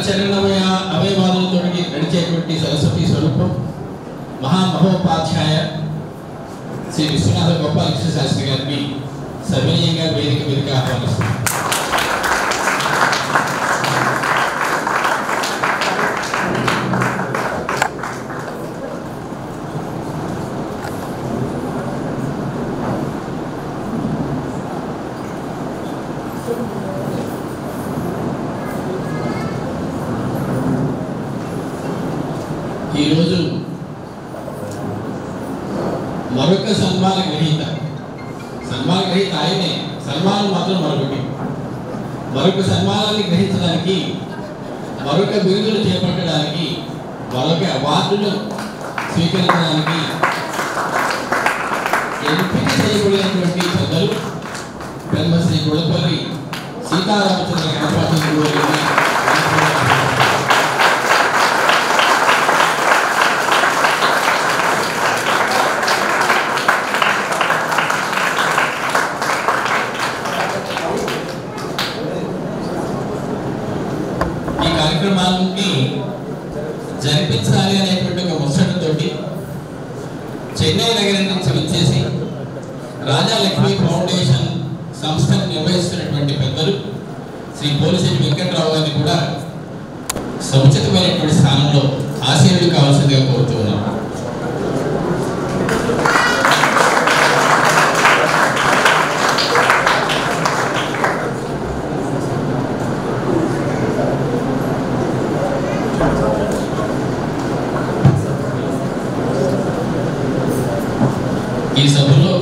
చరణమయ అవయవాదులతో నడిచేటువంటి సరస్వతి స్వరూపం మహామహోపాధ్యాయ శ్రీ విశ్వనాథ గోపాలకృష్ణ శాస్త్రి గారిని సవినయంగా వేదిక మీదకి ఆహ్వానిస్తున్నారు. ఈరోజు మరొక సన్మాన గ్రహీత ఆయనే, సన్మానం మాత్రం మరొక సన్మానాన్ని గ్రహించడానికి, మరొక బిరుదులు చేపట్టడానికి, మరొక అవార్డును స్వీకరించడానికి ఎంపిక చేయబడినటువంటి పెద్దలు బ్రహ్మశ్రీ గుడపల్లి సీతారామచంద్ర గణపతి గారిని కార్యక్రమాన్ని జరిపించాలి అనేటువంటి ఒక ముచ్చటతోటి చెన్నై నగరం నుంచి వచ్చేసి రాజాలక్ష్మి ఫౌండేషన్ సంస్థను నిర్వహిస్తున్నటువంటి పెద్దలు శ్రీ పోలిశెట్టి వెంకట్రావు గారిని కూడా సముచితమైనటువంటి స్థానంలో ఆశీర్వాదం కావాల్సిందిగా కోరుతున్నాం. ఈ సభలో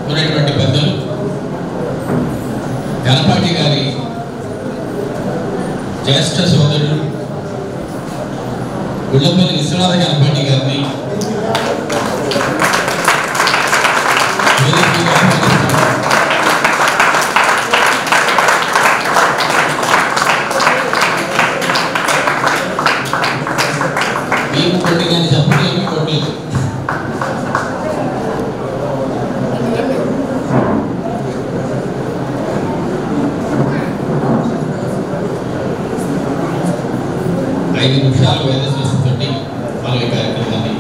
ఉన్నటువంటి పెద్దలు గణపాటి గారి జ్యేష్ఠ సోదరుడు గుళ్ళపల్లి విశ్వనాథ గణపాటి గారిని మీకు కొట్టి కానీ చెప్పండి, ఏమి కొట్టలేదు. ఐదు నిమిషాలు వేద శ్రేష్ఠతోటి మన ఈ కార్యక్రమాన్ని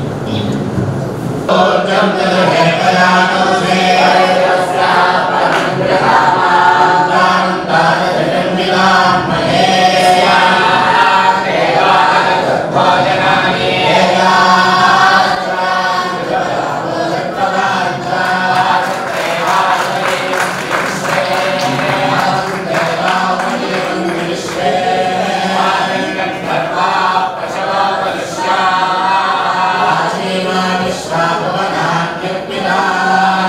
Viva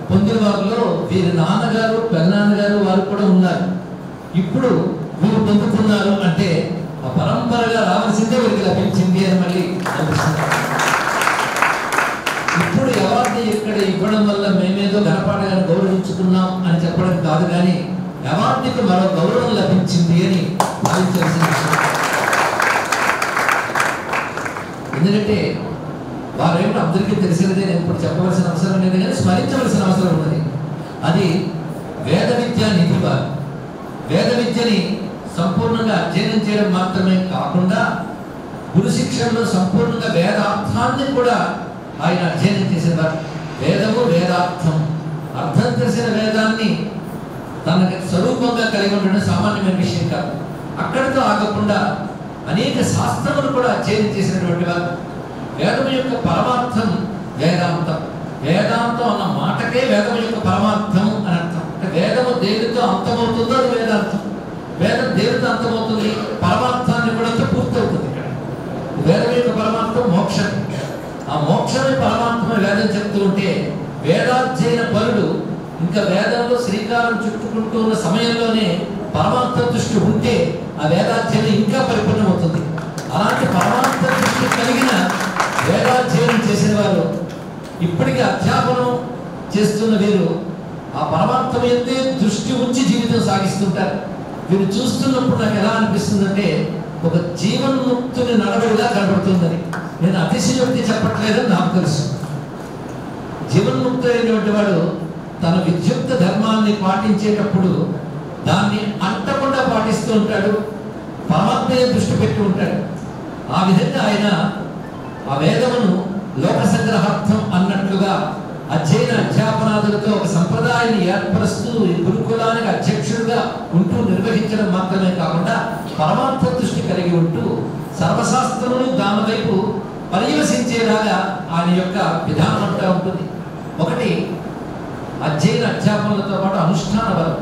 పొందిన వారిలో వీరి నాన్నగారు పెద్దనాన్నగారు వారు కూడా ఉన్నారు. ఇప్పుడు వీరు పొందిన వారికి మరో గౌరవం లభించింది అని భావించవలసిన విషయం. ఎందుకంటే వారేమిటో అందరికీ తెలిసినదే, నేను ఇప్పుడు చెప్పవలసిన అవసరం లేదు కానీ స్మరించవలసిన అవసరం ఉన్నది. అది వేద విద్యా నిధి వారు. వేద విద్యని సంపూర్ణంగా అధ్యయనం చేయడం మాత్రమే కాకుండా గురు శిక్షణలో సంపూర్ణంగా వేదార్థాన్ని కూడా ఆయన అధ్యయనం చేసేవారు. వేదము వేదార్థం, అర్థం తెలిసిన వేదాన్ని తనకి స్వరూపంగా కలిగి ఉండడం సామాన్యమైన విషయం కాదు. అక్కడితో ఆగకుండా అనేక శాస్త్రములు కూడా అధ్యయనం చేసినటువంటి వారు. వేదం యొక్క పరమార్థం వేదాంతం. వేదాంతం అన్న మాటకే వేదం యొక్క పరమార్థం అని అర్థం. అంటే వేదము దేనితో అంతమవుతుందో అది వేదాంతం. వేదం దేనితో అంతమవుతుంది, పరమార్థాన్ని కూడా పూర్తవుతుంది. ఇక్కడ వేదం యొక్క పరమార్థం మోక్షం. ఆ మోక్షమే పరమాత్మ వేదం చెప్తూ ఉంటే వేదాధ్యయన పరుడు ఇంకా వేదంలో శ్రీకారం చుట్టుకుంటూ ఉన్న సమయంలోనే పరమార్థ దృష్టి ఉంటే ఆ వేదాధ్యయనం ఇంకా పరిపూర్ణమవుతుంది. అలాంటి పరమార్థ దృష్టి కలిగిన వేదాధ్యయనం చేసిన వారు ఇప్పటికీ అధ్యాపనం చేస్తున్న వీరు ఆ పరమార్థం ఎందే దృష్టి ఉంచి జీవితం సాగిస్తుంటారు. వీరు చూస్తున్నప్పుడు నాకు ఎలా అనిపిస్తుందంటే ఒక జీవన్ముక్తుని నడవడిగా కనబడుతుందని. నేను అతిశయోక్తి చెప్పట్లేదని నాకు తెలుసు. జీవన్ముక్తుడైనటువంటి వాడు తన విద్యుక్త ధర్మాన్ని పాటించేటప్పుడు దాన్ని అంటకుండా పాటిస్తూ ఉంటాడు, పరమాత్మయ దృష్టి పెట్టి ఉంటాడు. ఆ విధంగా ఆయన ఆ వేదమును లోక సంగ్రహార్థం అన్నట్లుగా అధ్యయన అధ్యాపనాదులతో ఒక సంప్రదాయాన్ని ఏర్పరుస్తూ ఈ గురుకులానికి అధ్యక్షుడిగా ఉంటూ నిర్వహించడం మాత్రమే కాకుండా పరమార్థ దృష్టి కలిగి ఉంటూ సర్వశాస్త్రములు దాని వైపు పర్యవసించేలాగా ఆయన యొక్క విధానం అంతా ఉంటుంది. ఒకటి అధ్యయన అధ్యాపనలతో పాటు అనుష్ఠాన వరం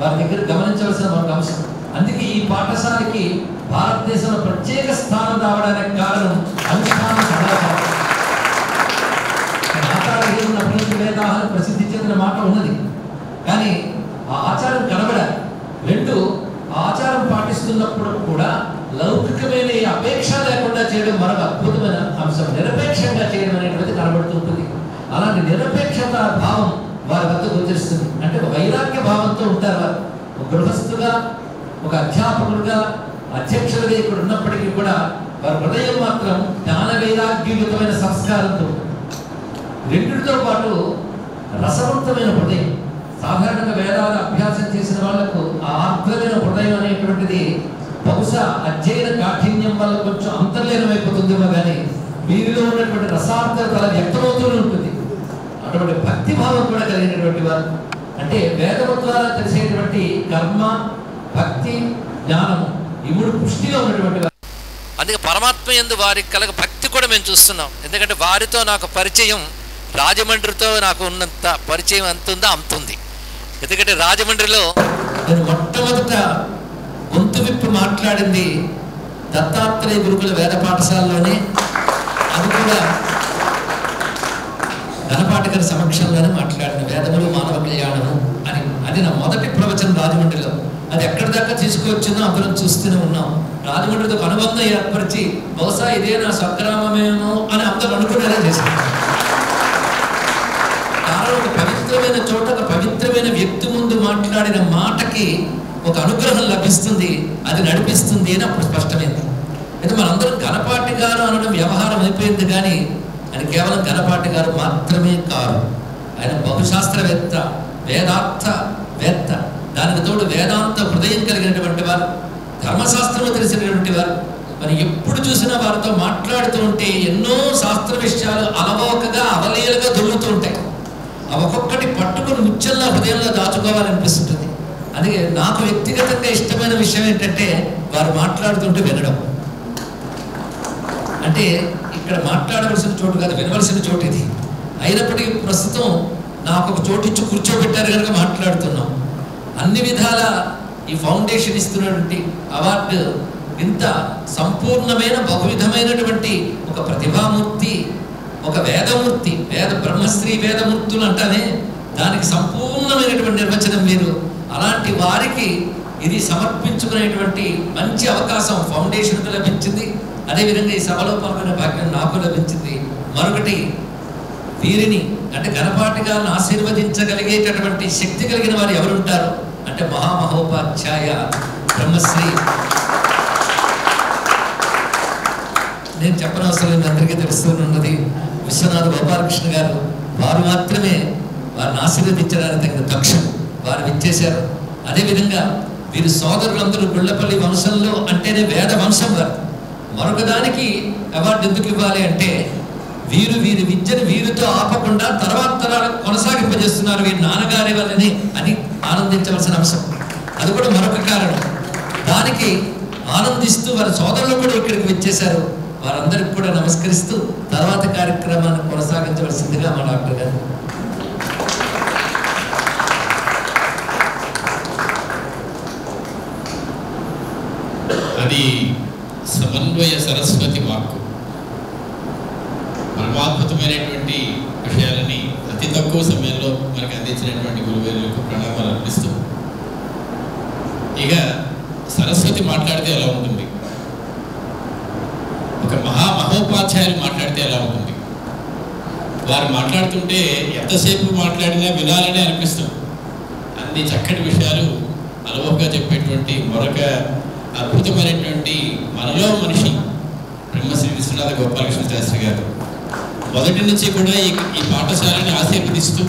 వారి దగ్గర గమనించవలసిన ఒక అంశం. అందుకే ఈ పాఠశాలకి భారతదేశంలో ప్రత్యేక స్థానం రావడానికి కారణం అనుష్ఠాన సదాచారం. వేదాలను ప్రసిద్ధి చెందిన మాట ఉన్నది, కానీ ఆ ఆచారం కనబడాలి. రెండు, ఆచారం పాటిస్తున్నప్పుడు కూడా లౌకికమైన అపేక్ష లేకుండా చేయడం మరొక అద్భుతమైన అంశం. నిరపేక్షంగా చేయడం అనేటువంటి కనబడుతుంటుంది. అలాంటి నిరపేక్షత భావం వారి వద్ద గోచరిస్తుంది. అంటే ఒక వైరాగ్య భావంతో ఉంటారు వారు. ఒక గృహస్థుగా, ఒక అధ్యాపకుడుగా, అధ్యక్షులుగా ఇక్కడ ఉన్నప్పటికీ కూడా వారి హృదయం మాత్రం జ్ఞాన వైరాగ్యయుతమైన సంస్కారంతో. రెండిటితో పాటు రసవంతమైన హృదయం. సాధారణంగా వేదాల అభ్యాసం చేసిన వాళ్లకు ఆ ఆర్ద్రమైన హృదయం అనేటువంటిది బహుశా అధ్యయన కాఠిన్యం వల్ల కొంచెం అంతర్లీనమైపోతుందేమో కానీ వీరిలో ఉన్నటువంటి రసార్థత అలా వ్యక్తమవుతూనే ఉంటుంది. అటువంటి భక్తి భావం కూడా కలిగినటువంటి వారు. అంటే వేదము ద్వారా తెలిసేటువంటి కర్మ, భక్తి, జ్ఞానము ఈ మూడు పుష్టిగా ఉన్నటువంటి వారు. అందుకే పరమాత్మ యందు వారికి కలగ భక్తి కూడా మేము చూస్తున్నాం. ఎందుకంటే వారితో నాకు పరిచయం రాజమండ్రితో నాకు ఉన్నంత పరిచయం ఎంత ఉందో అంత ఉంది. ఎందుకంటే రాజమండ్రిలో నేను మొట్టమొదట గొంతు విప్పి మాట్లాడింది దత్తాత్రేయ గురుకుల వేద పాఠశాలలోనే. అది కూడా ఘనపాఠకర సమక్షంలోనే మాట్లాడిన వేదములు మానవ కళ్యాణము అని. అది నా మొదటి ప్రవచనం రాజమండ్రిలో. అది ఎక్కడి దాకా తీసుకువచ్చిందో అందరం చూస్తూనే ఉన్నాం. రాజమండ్రితో అనుబంధం ఏర్పరిచి బహుశా ఇదే నా స్వగ్రామమేమో అని అందరూ అనుకునేలా చేశారు. కారణం ఒక పవిత్రమైన చోట ఒక పవిత్రమైన వ్యక్తి ముందు మాట్లాడిన మాటకి ఒక అనుగ్రహం లభిస్తుంది, అది నడిపిస్తుంది అని అప్పుడు స్పష్టమైంది. అయితే మనందరం ఘనపాటి గారు అనడం వ్యవహారం అయిపోయింది, కానీ ఆయన కేవలం ఘనపాటి గారు మాత్రమే కాదు. ఆయన బహుశాస్త్రవేత్త, వేదార్థవేత్త, దానికి తోడు వేదాంత హృదయం కలిగినటువంటి వారు, ధర్మశాస్త్రము తెలిసినటువంటి వారు. మరి ఎప్పుడు చూసినా వారితో మాట్లాడుతూ ఉంటే ఎన్నో శాస్త్ర విషయాలు అలవోకగా అవలీలుగా దొరుకుతూ ఉంటాయి. అవి ఒక్కొక్కటి పట్టుకుని ముచ్చల్లా హృదయంలో దాచుకోవాలనిపిస్తుంటుంది. అందుకే నాకు వ్యక్తిగతంగా ఇష్టమైన విషయం ఏంటంటే వారు మాట్లాడుతుంటే వినడం. అంటే ఇక్కడ మాట్లాడవలసిన చోటు కాదు, వినవలసిన చోటు ఇది. అయినప్పటికీ ప్రస్తుతం నాకు ఒక చోటు ఇచ్చి కూర్చోబెట్టారు కనుక మాట్లాడుతున్నాం. అన్ని విధాల ఈ ఫౌండేషన్ ఇస్తున్నటువంటి అవార్డు ఇంత సంపూర్ణమైన బహువిధమైనటువంటి ఒక ప్రతిభామూర్తి, ఒక వేదమూర్తి, బ్రహ్మశ్రీ వేదమూర్తులు అంటానే దానికి సంపూర్ణమైనటువంటి నిర్వచనం మీరు. అలాంటి వారికి ఇది సమర్పించుకునేటువంటి మంచి అవకాశం ఫౌండేషన్కు లభించింది. అదేవిధంగా ఈ సభలో పాల్గొనే భాగ్యం నాకు లభించింది. మరొకటి, వీరిని అంటే ఘనపాటి గారిని ఆశీర్వదించగలిగేటటువంటి శక్తి కలిగిన వారు ఎవరుంటారో అంటే మహామహోపాధ్యాయ బ్రహ్మశ్రీ. నేను చెప్పనవసరం లేదు, అందరికీ తెలుస్తున్నది విశ్వనాథ గోపాలకృష్ణ గారు. వారు మాత్రమే వారిని ఆశీర్వదించడానికి తగిన దక్షులు వారు ఇచ్చేశారు. అదేవిధంగా వీరి సోదరులందరూ గుళ్ళపల్లి వంశంలో అంటేనే వేద వంశం వారు. మరొక దానికి అవార్డు ఎందుకు ఇవ్వాలి అంటే వీరి విద్యను వీరితో ఆపకుండా తర్వాత తరాలకు కొనసాగింపజేస్తున్నారు వీరి నాన్నగారి వల్లని అని ఆనందించవలసిన అంశం. అది కూడా మరొక కారణం. దానికి ఆనందిస్తూ వారి సోదరులు కూడా ఇక్కడికి వచ్చేశారు. వారందరికి కూడా నమస్కరిస్తూ తర్వాత కార్యక్రమాన్ని కొనసాగించవలసిందిగా మా డాక్టర్ గారు. అది సమన్వయ సరస్వతి వాక్కు. పరమాద్భుతమైనటువంటి విషయాలని అతి తక్కువ సమయంలో మనకు అందించినటువంటి గురువులకు ప్రణామాలు అర్పిస్తూ, ఇక సరస్వతి మాట్లాడితే ఎలా ఉంటుంది, ఒక మహోపాధ్యాయులు మాట్లాడితే ఎలా ఉంటుంది. వారు మాట్లాడుతుంటే ఎంతసేపు మాట్లాడినా వినాలని అనిపిస్తుంది. అన్ని చక్కటి విషయాలు అనుభవంగా చెప్పేటువంటి మరొక అద్భుతమైనటువంటి మనలో మనిషి బ్రహ్మశ్రీ విశ్వనాథ గోపాలకృష్ణ శాస్త్రి గారు. మొదటి నుంచి కూడా ఈ పాఠశాలని ఆశీర్వదిస్తూ,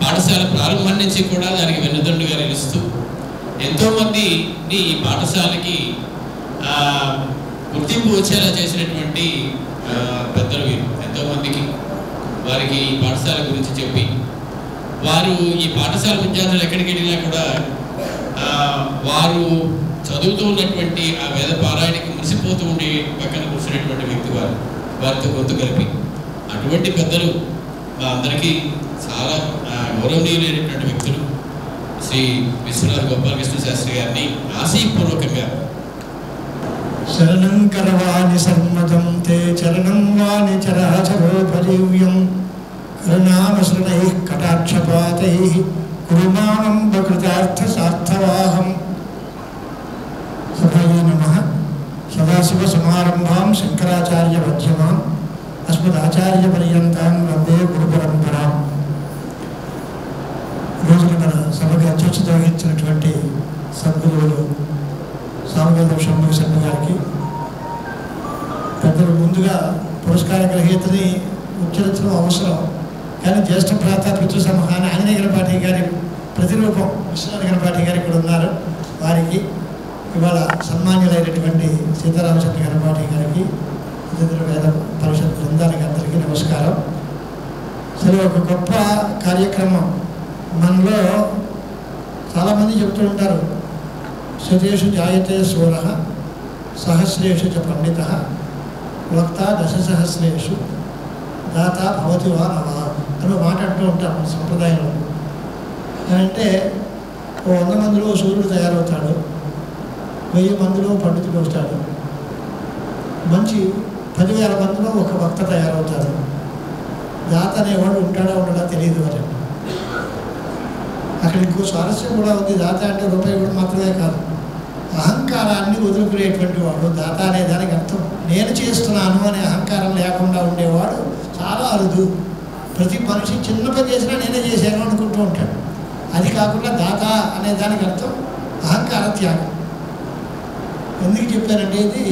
పాఠశాల ప్రారంభం నుంచి కూడా దానికి వెన్నుదండుగా నిలుస్తూ, ఎంతోమందిని ఈ పాఠశాలకి గుర్తింపు వచ్చేలా చేసినటువంటి పెద్దలు వీరు. ఎంతోమందికి వారికి ఈ పాఠశాల గురించి చెప్పి, వారు ఈ పాఠశాల విద్యార్థులు ఎక్కడికి వెళ్ళినా కూడా వారు చదువుతూ ఉన్నటువంటి ఆ వేద పారాయణకి మురిసిపోతూ ఉండి పక్కన కూర్చున్నటువంటి వ్యక్తి వారితో గొంతు కలిపి, అటువంటి పెద్దలు మా అందరికీ చాలా గౌరవనీయులైనటువంటి వ్యక్తులు శ్రీ విశ్వనాథ గోపాలకృష్ణ శాస్త్రి గారిని ఆశీపూర్వకంగా శరణం కరవాణి సమ్మతం తే చరణం వాణి చరాచరోపజీవ్యం కరుణామశరణైః కటాక్షపాతైః కురుమామం బకృతార్థ సార్థవాహం. సభయే నమః. సదాశివ సమారంభాం శంకరాచార్య మధ్యమాం అస్మదాచార్య పర్యంతాం వందే గురు పరంపరాం. రోజున మన సభకు అధ్యక్షత వహించినటువంటి సద్గురువులు సామవేదం షణ్ముఖ శర్మ గారికి, పెద్దలు ముందుగా పురస్కార గ్రహీతని ఉచ్చరించడం అవసరం, కానీ జ్యేష్ఠ భ్రాత పితృసమహాని ఆంజనేయ గణపాఠి గారి ప్రతిరూపం విశ్వనాథ గణపాఠి గారు ఇక్కడ ఉన్నారు. వారికి ఇవాళ సన్మాన్యులైనటువంటి సీతారామచంద్ర గణపాఠి గారికి, ఇతర వేద పరిషత్ బృందానికి అందరికీ నమస్కారం. సరే, ఒక గొప్ప కార్యక్రమం. మనలో చాలామంది చెప్తూ ఉంటారు, శతేషు జాయతే శూరః సహస్రేషు చ పండితః వక్త దశసహస్రేషు దాత భవతి వా నవా అని మాట్లాడుతూ ఉంటాం మన సంప్రదాయంలో. అంటే 100 మందిలో సూర్యుడు తయారవుతాడు, 1000 మందిలో పండితుడు వస్తాడు, మంచి 10,000 మందిలో ఒక వక్త తయారవుతాడు. దాత అనేవాడు ఉంటాడా ఉండడా తెలియదు అని. అక్కడ ఇంకో స్వారస్యం కూడా ఉంది. దాత అంటే రూపాయి కూడా మాత్రమే కాదు, అహంకారాన్ని వదులుకునేటువంటి వాడు దాత అనే దానికి అర్థం. నేను చేస్తున్నాను అనే అహంకారం లేకుండా ఉండేవాడు చాలా అరుదు. ప్రతి మనిషి చిన్న పని చేసినా నేనే చేశాను అనుకుంటూ ఉంటాడు. అది కాకుండా దాత అనే దానికి అర్థం అహంకార త్యాగం. ఎందుకు చెప్పానంటే, ఇది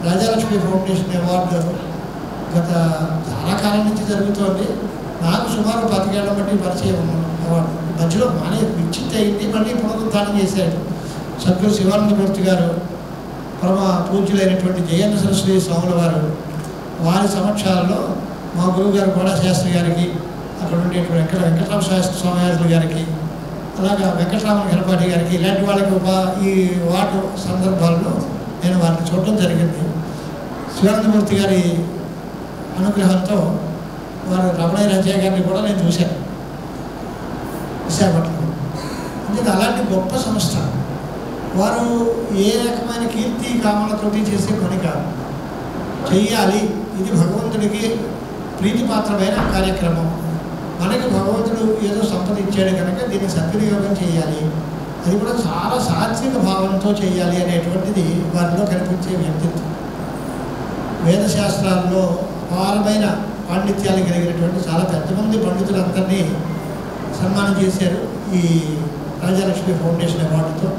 రాజాలక్ష్మి ఫౌండేషన్ అవార్డు గత చాలా కాలం నుంచి జరుగుతోంది. నాకు సుమారు 10 ఏళ్ల బట్టి పరిచయం అవార్డు. మధ్యలో మానే విచ్చిత్ అయింది, మళ్ళీ పునరుద్ధానం చేశాడు సద్గురు శివానందమూర్తి గారు. పరమ పూజ్యులైనటువంటి జయన్న సరస్వతి స్వాముల వారు, వారి సమక్షాలలో మా గురువు గారు కూడా శాస్త్రి గారికి, అక్కడ ఉండేటువంటి వెంకటరామ శాస్త్రి స్వామి గారికి, అలాగా వెంకటరామన్ గణపాఠి గారికి, ఇలాంటి వాళ్ళకి ఈ వార్డు సందర్భాల్లో నేను వారిని చూడటం జరిగింది. శివానందమూర్తి గారి అనుగ్రహంతో వారు రమణయ్య రాజయ్య గారిని కూడా నేను చూశాను విశాఖపట్నంలో. అంటే అలాంటి గొప్ప సంస్థ. వారు ఏ రకమైన కీర్తి కామలతోటి చేసే పని కాదు, చెయ్యాలి. ఇది భగవంతుడికి ప్రీతిపాత్రమైన కార్యక్రమం. మనకి భగవంతుడు ఏదో సంపద ఇచ్చాడు కనుక దీన్ని సద్వినియోగం చేయాలి, అది కూడా చాలా సాత్విక భావంతో చేయాలి అనేటువంటిది వారిలో కనిపించే వ్యక్తిత్వం. వేదశాస్త్రాల్లో అపారమైన పాండిత్యాలు కలిగినటువంటి చాలా పెద్ద మంది పండితులందరినీ సన్మానం చేశారు ఈ రాజాలక్ష్మి ఫౌండేషన్ అవార్డుతో.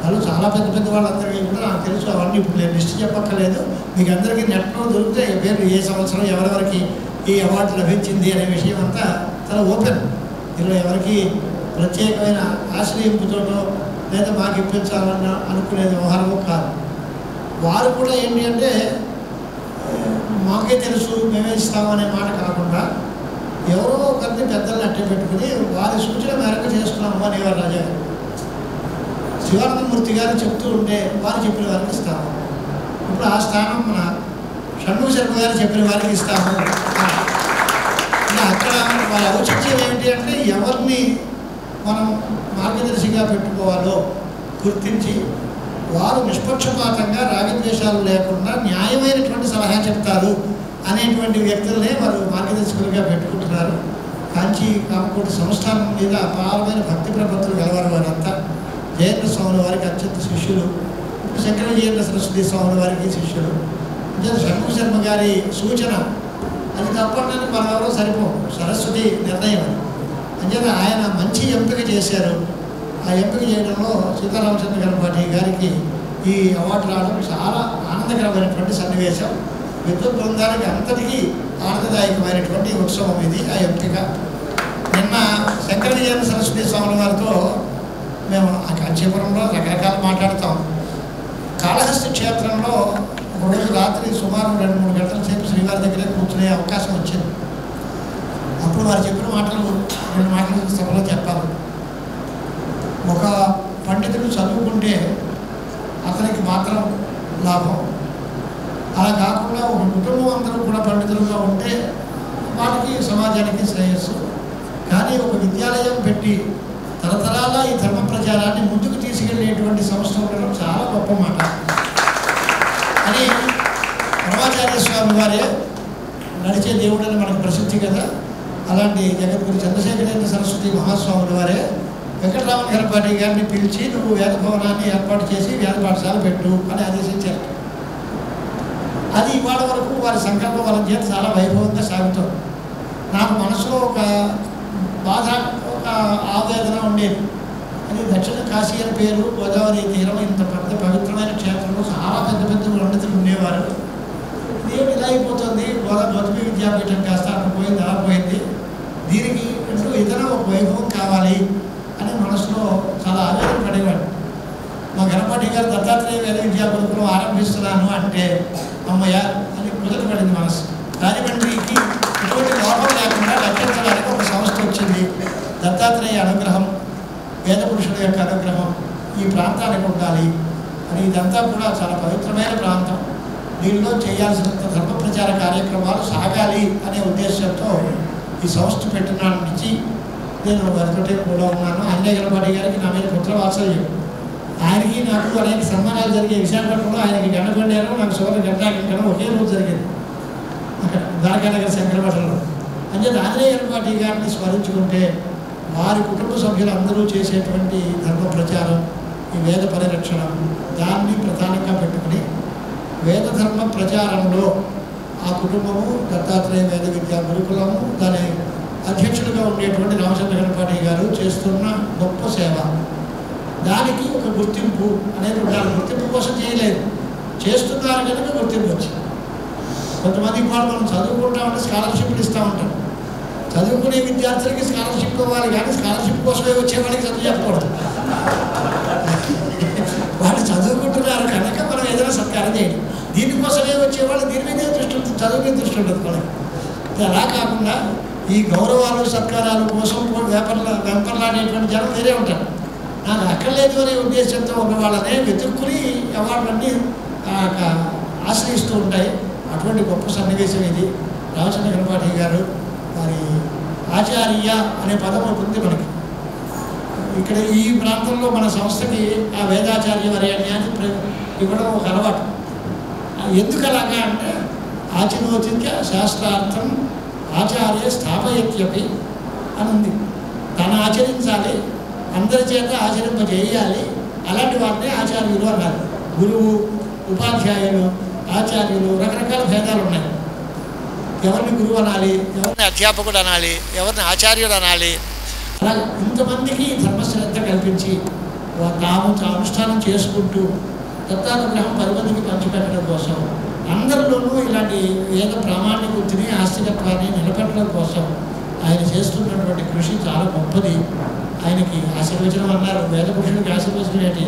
వాళ్ళు చాలా పెద్ద పెద్ద వాళ్ళందరికీ కూడా నాకు తెలుసు. అవన్నీ ఇప్పుడు నేను లిస్ట్ చెప్పక్కర్లేదు, మీకు అందరికీ నెట్లో దొరుకుతాయి పేరు, ఏ సంవత్సరం ఎవరెవరికి ఈ అవార్డు లభించింది అనే విషయం అంతా చాలా ఓపెన్. ఇందులో ఎవరికి ప్రత్యేకమైన ఆశ్రయింపుతోటో లేదా మాకు ఇప్పించాలన్న అనుకునే వ్యవహారము కాదు. వారు కూడా ఏంటి అంటే మాకే తెలుసు మేమే ఇస్తామనే మాట కాకుండా ఎవరో ఒకరిని పెద్దలను అట్టే పెట్టుకుని వారి సూచన మేరకు చేస్తున్నాము అనేవారు రాజాగారు. శివానందమూర్తి గారు చెప్తూ ఉంటే వారు చెప్పిన వారికి ఇస్తాము. ఇప్పుడు ఆ స్థానం మన షణ్ముఖ శర్మ గారు చెప్పిన వారికి ఇస్తాము. అక్కడ వాళ్ళ ఔచిత్యం ఏమిటి అంటే ఎవరిని మనం మార్గదర్శిగా పెట్టుకోవాలో గుర్తించి వారు నిష్పక్షపాతంగా రాగద్వేషాలు లేకుండా న్యాయమైనటువంటి సలహా చెప్తారు అనేటువంటి వ్యక్తులనే వారు మార్గదర్శకులుగా పెట్టుకుంటున్నారు. కాంచీ కామకోటి సంస్థానం మీద అపారమైన భక్తి ప్రపత్తులు గలవారు వారంతా. జయేంద్ర స్వాముల వారికి అత్యంత శిష్యులు, శంకర జయేంద్ర సరస్వతి స్వాముల వారికి శిష్యులు. షణ్ముఖ శర్మ గారి సూచన అది తప్పడానికి మనం ఎవరో సరిపోం, సరస్వతి నిర్ణయం అది. అంచేత ఆయన మంచి ఎంపిక చేశారు. ఆ ఎంపిక చేయడంలో సీతారామచంద్ర గణపాఠి గారికి ఈ అవార్డు రావడం చాలా ఆనందకరమైనటువంటి సన్నివేశం. విద్యుత్ బృందానికి అంతటికీ ఆనందదాయకమైనటువంటి ఉత్సవం ఇది ఆ ఎంపిక. నిన్న శంకర జయేంద్ర సరస్వతి స్వాముల వారితో మేము ఆ కాంచీపురంలో రకరకాలు మాట్లాడతాం. కాళహస్తి క్షేత్రంలో ఒకరోజు రాత్రి సుమారు 2-3 గంటల సేపు శ్రీవారి దగ్గరే కూర్చునే అవకాశం వచ్చింది. అప్పుడు వారు చెప్పిన మాటలు 2 మాటలు సభలో చెప్పాలి. ఒక పండితుడు చదువుకుంటే అతనికి మాత్రం లాభం, అలా కాకుండా ఒక కుటుంబం అందరూ కూడా పండితులుగా ఉంటే వాటికి సమాజానికి శ్రేయస్సు. కానీ ఒక విద్యాలయం పెట్టి తరతరాల ఈ ధర్మ ప్రచారాన్ని ముందుకు తీసుకెళ్ళేటువంటి సంస్థ ఉండడం చాలా గొప్ప మాట అని పరమాచార్య స్వామి వారే నడిచే దేవుడని మనకు ప్రసిద్ధి కదా. అలాంటి జగద్గురు చంద్రశేఖరేంద్ర సరస్వతి మహాస్వాముల వారే వెంకటరామన్ గణపాఠి గారిని పిలిచి నువ్వు వేద భవనాన్ని ఏర్పాటు చేసి వేద పాఠశాల పెట్టు అని ఆదేశించారు. అది ఇవాళ వరకు వారి సంకల్పం వల్ల చేత చాలా వైభవంగా సాగుతుంది. నాకు మనసులో ఒక బాధ, ఒక ఆవేదన ఉండేది. అది దక్షిణ కాశీ అని పేరు, గోదావరి తీరం, ఇంత పెద్ద పవిత్రమైన క్షేత్రంలో చాలా పెద్ద పెద్ద పండితులు ఉండేవారు. దేవుడు ఇలా అయిపోతుంది, గౌతమి విద్యాపీఠం కాస్త పోయింది, అలా పోయింది. దీనికి అంటూ ఇతర ఒక వైభవం కావాలి అని మనసులో చాలా ఆవేదన పడేవాడు. మా గణపాఠి గారు దత్తాత్రేయ వేద విద్యా గురుకులం ఆరంభిస్తున్నాను అంటే అమ్మయ్య అని మొదలు పడింది మనసు. రాజమండ్రికి ఎటువంటి లోపం లేకుండా రక్షించడానికి ఒక సంస్థ వచ్చింది. దత్తాత్రేయ అనుగ్రహం, వేద పురుషుల యొక్క అనుగ్రహం ఈ ప్రాంతానికి ఉండాలి అని. ఇదంతా కూడా చాలా పవిత్రమైన ప్రాంతం, దీనిలో చేయాల్సినంత ధర్మ ప్రచార కార్యక్రమాలు సాగాలి అనే ఉద్దేశంతో ఈ సంస్థ పెట్టిన నుంచి నేను వారితోటే కూడా ఉన్నాను. అన్నయ్య గణపాఠి గారికి నా మీద పుత్రవాత్సల్యం. ఆయనకి నాకు అనేక సన్మానాలు జరిగే విశాఖపట్నంలో. ఆయనకి గండకొండారు, నాకు సోదరు గంటాకంకణం ఒకే రోజు జరిగింది అక్కడ ద్వారకానగర్ శంకరపట్నంలో. అంటే ఆంజనేయ గణపాఠి గారిని స్మరించుకుంటే వారి కుటుంబ సభ్యులందరూ చేసేటువంటి ధర్మ ప్రచారం, ఈ వేద పరిరక్షణ, దాన్ని ప్రధానంగా పెట్టుకుని వేద ధర్మ ప్రచారంలో ఆ కుటుంబము దత్తాత్రేయ వేద విద్యా గురుకులము, దాని అధ్యక్షుడిగా ఉండేటువంటి రామచంద్ర గణపాఠి గారు చేస్తున్న గొప్ప సేవ. దానికి ఒక గుర్తింపు అనేది ఉండాలి. గుర్తింపు కోసం చేయలేదు, చేస్తున్నారు కనుక గుర్తింపు వచ్చింది. కొంతమందికి వాళ్ళు మనం చదువుకుంటామంటే స్కాలర్షిప్లు ఇస్తూ ఉంటాం. చదువుకునే విద్యార్థులకి స్కాలర్షిప్ ఇవ్వాలి, కానీ స్కాలర్షిప్ కోసమే వచ్చేవాళ్ళకి చదువు చెప్పకూడదు. వాళ్ళు చదువుకుంటున్నారు కనుక మనం ఏదైనా సత్కారం చేయండి. దీనికోసమే వచ్చేవాళ్ళు దీని మీదే దృష్టి ఉంటుంది, చదువు మీద దృష్టి ఉంటుంది వాళ్ళకి. అలా కాకుండా ఈ గౌరవాలు సత్కారాల కోసం వెంపర్లాడేటువంటి జనం వేరే ఉంటారు. నాకు అక్కర్లేదు అనే ఉద్దేశంతో ఉన్న వాళ్ళనే వెతుక్కుని అవార్డులన్నీ ఆశ్రయిస్తూ ఉంటాయి. అటువంటి గొప్ప సన్నివేశం ఇది. రామచంద్ర గణపాఠి గారు మరి ఆచార్య అనే పదం ఉంటుంది మనకి. ఇక్కడ ఈ ప్రాంతంలో మన సంస్థకి ఆ వేదాచార్య వర్యాన్ని ఇవ్వడం ఒక అలవాటు. ఎందుకు అలాగా అంటే ఆచినోచిత్య శాస్త్రార్థం ఆచార్య స్థాపయత్యపి అని ఉంది. తను ఆచరించాలి, అందరి చేత ఆచరింపజేయాలి. అలాంటి వారిని ఆచార్యులు అన్నారు. గురువు, ఉపాధ్యాయులు, ఆచార్యులు రకరకాల భేదాలు ఉన్నాయి. ఎవరిని గురువు అనాలి, ఎవరిని అధ్యాపకుడు అనాలి, ఎవరిని ఆచార్యుడు అనాలి, అలా ఇంతమందికి ధర్మశ్రద్ధ కల్పించి తాము అనుష్ఠానం చేసుకుంటూ దత్తానుగ్రహం 10 మందికి పంచిపెట్టడం కోసం, అందరిలోనూ ఇలాంటి వేద ప్రామాణికతని ఆస్తికత్వాన్ని నిలబెట్టడం కోసం ఆయన చేస్తున్నటువంటి కృషి చాలా గొప్పది. ఆయనకి ఆశీర్వచనం అన్నారు, వేద పురుషుడికి ఆశీర్వచనం ఏంటి?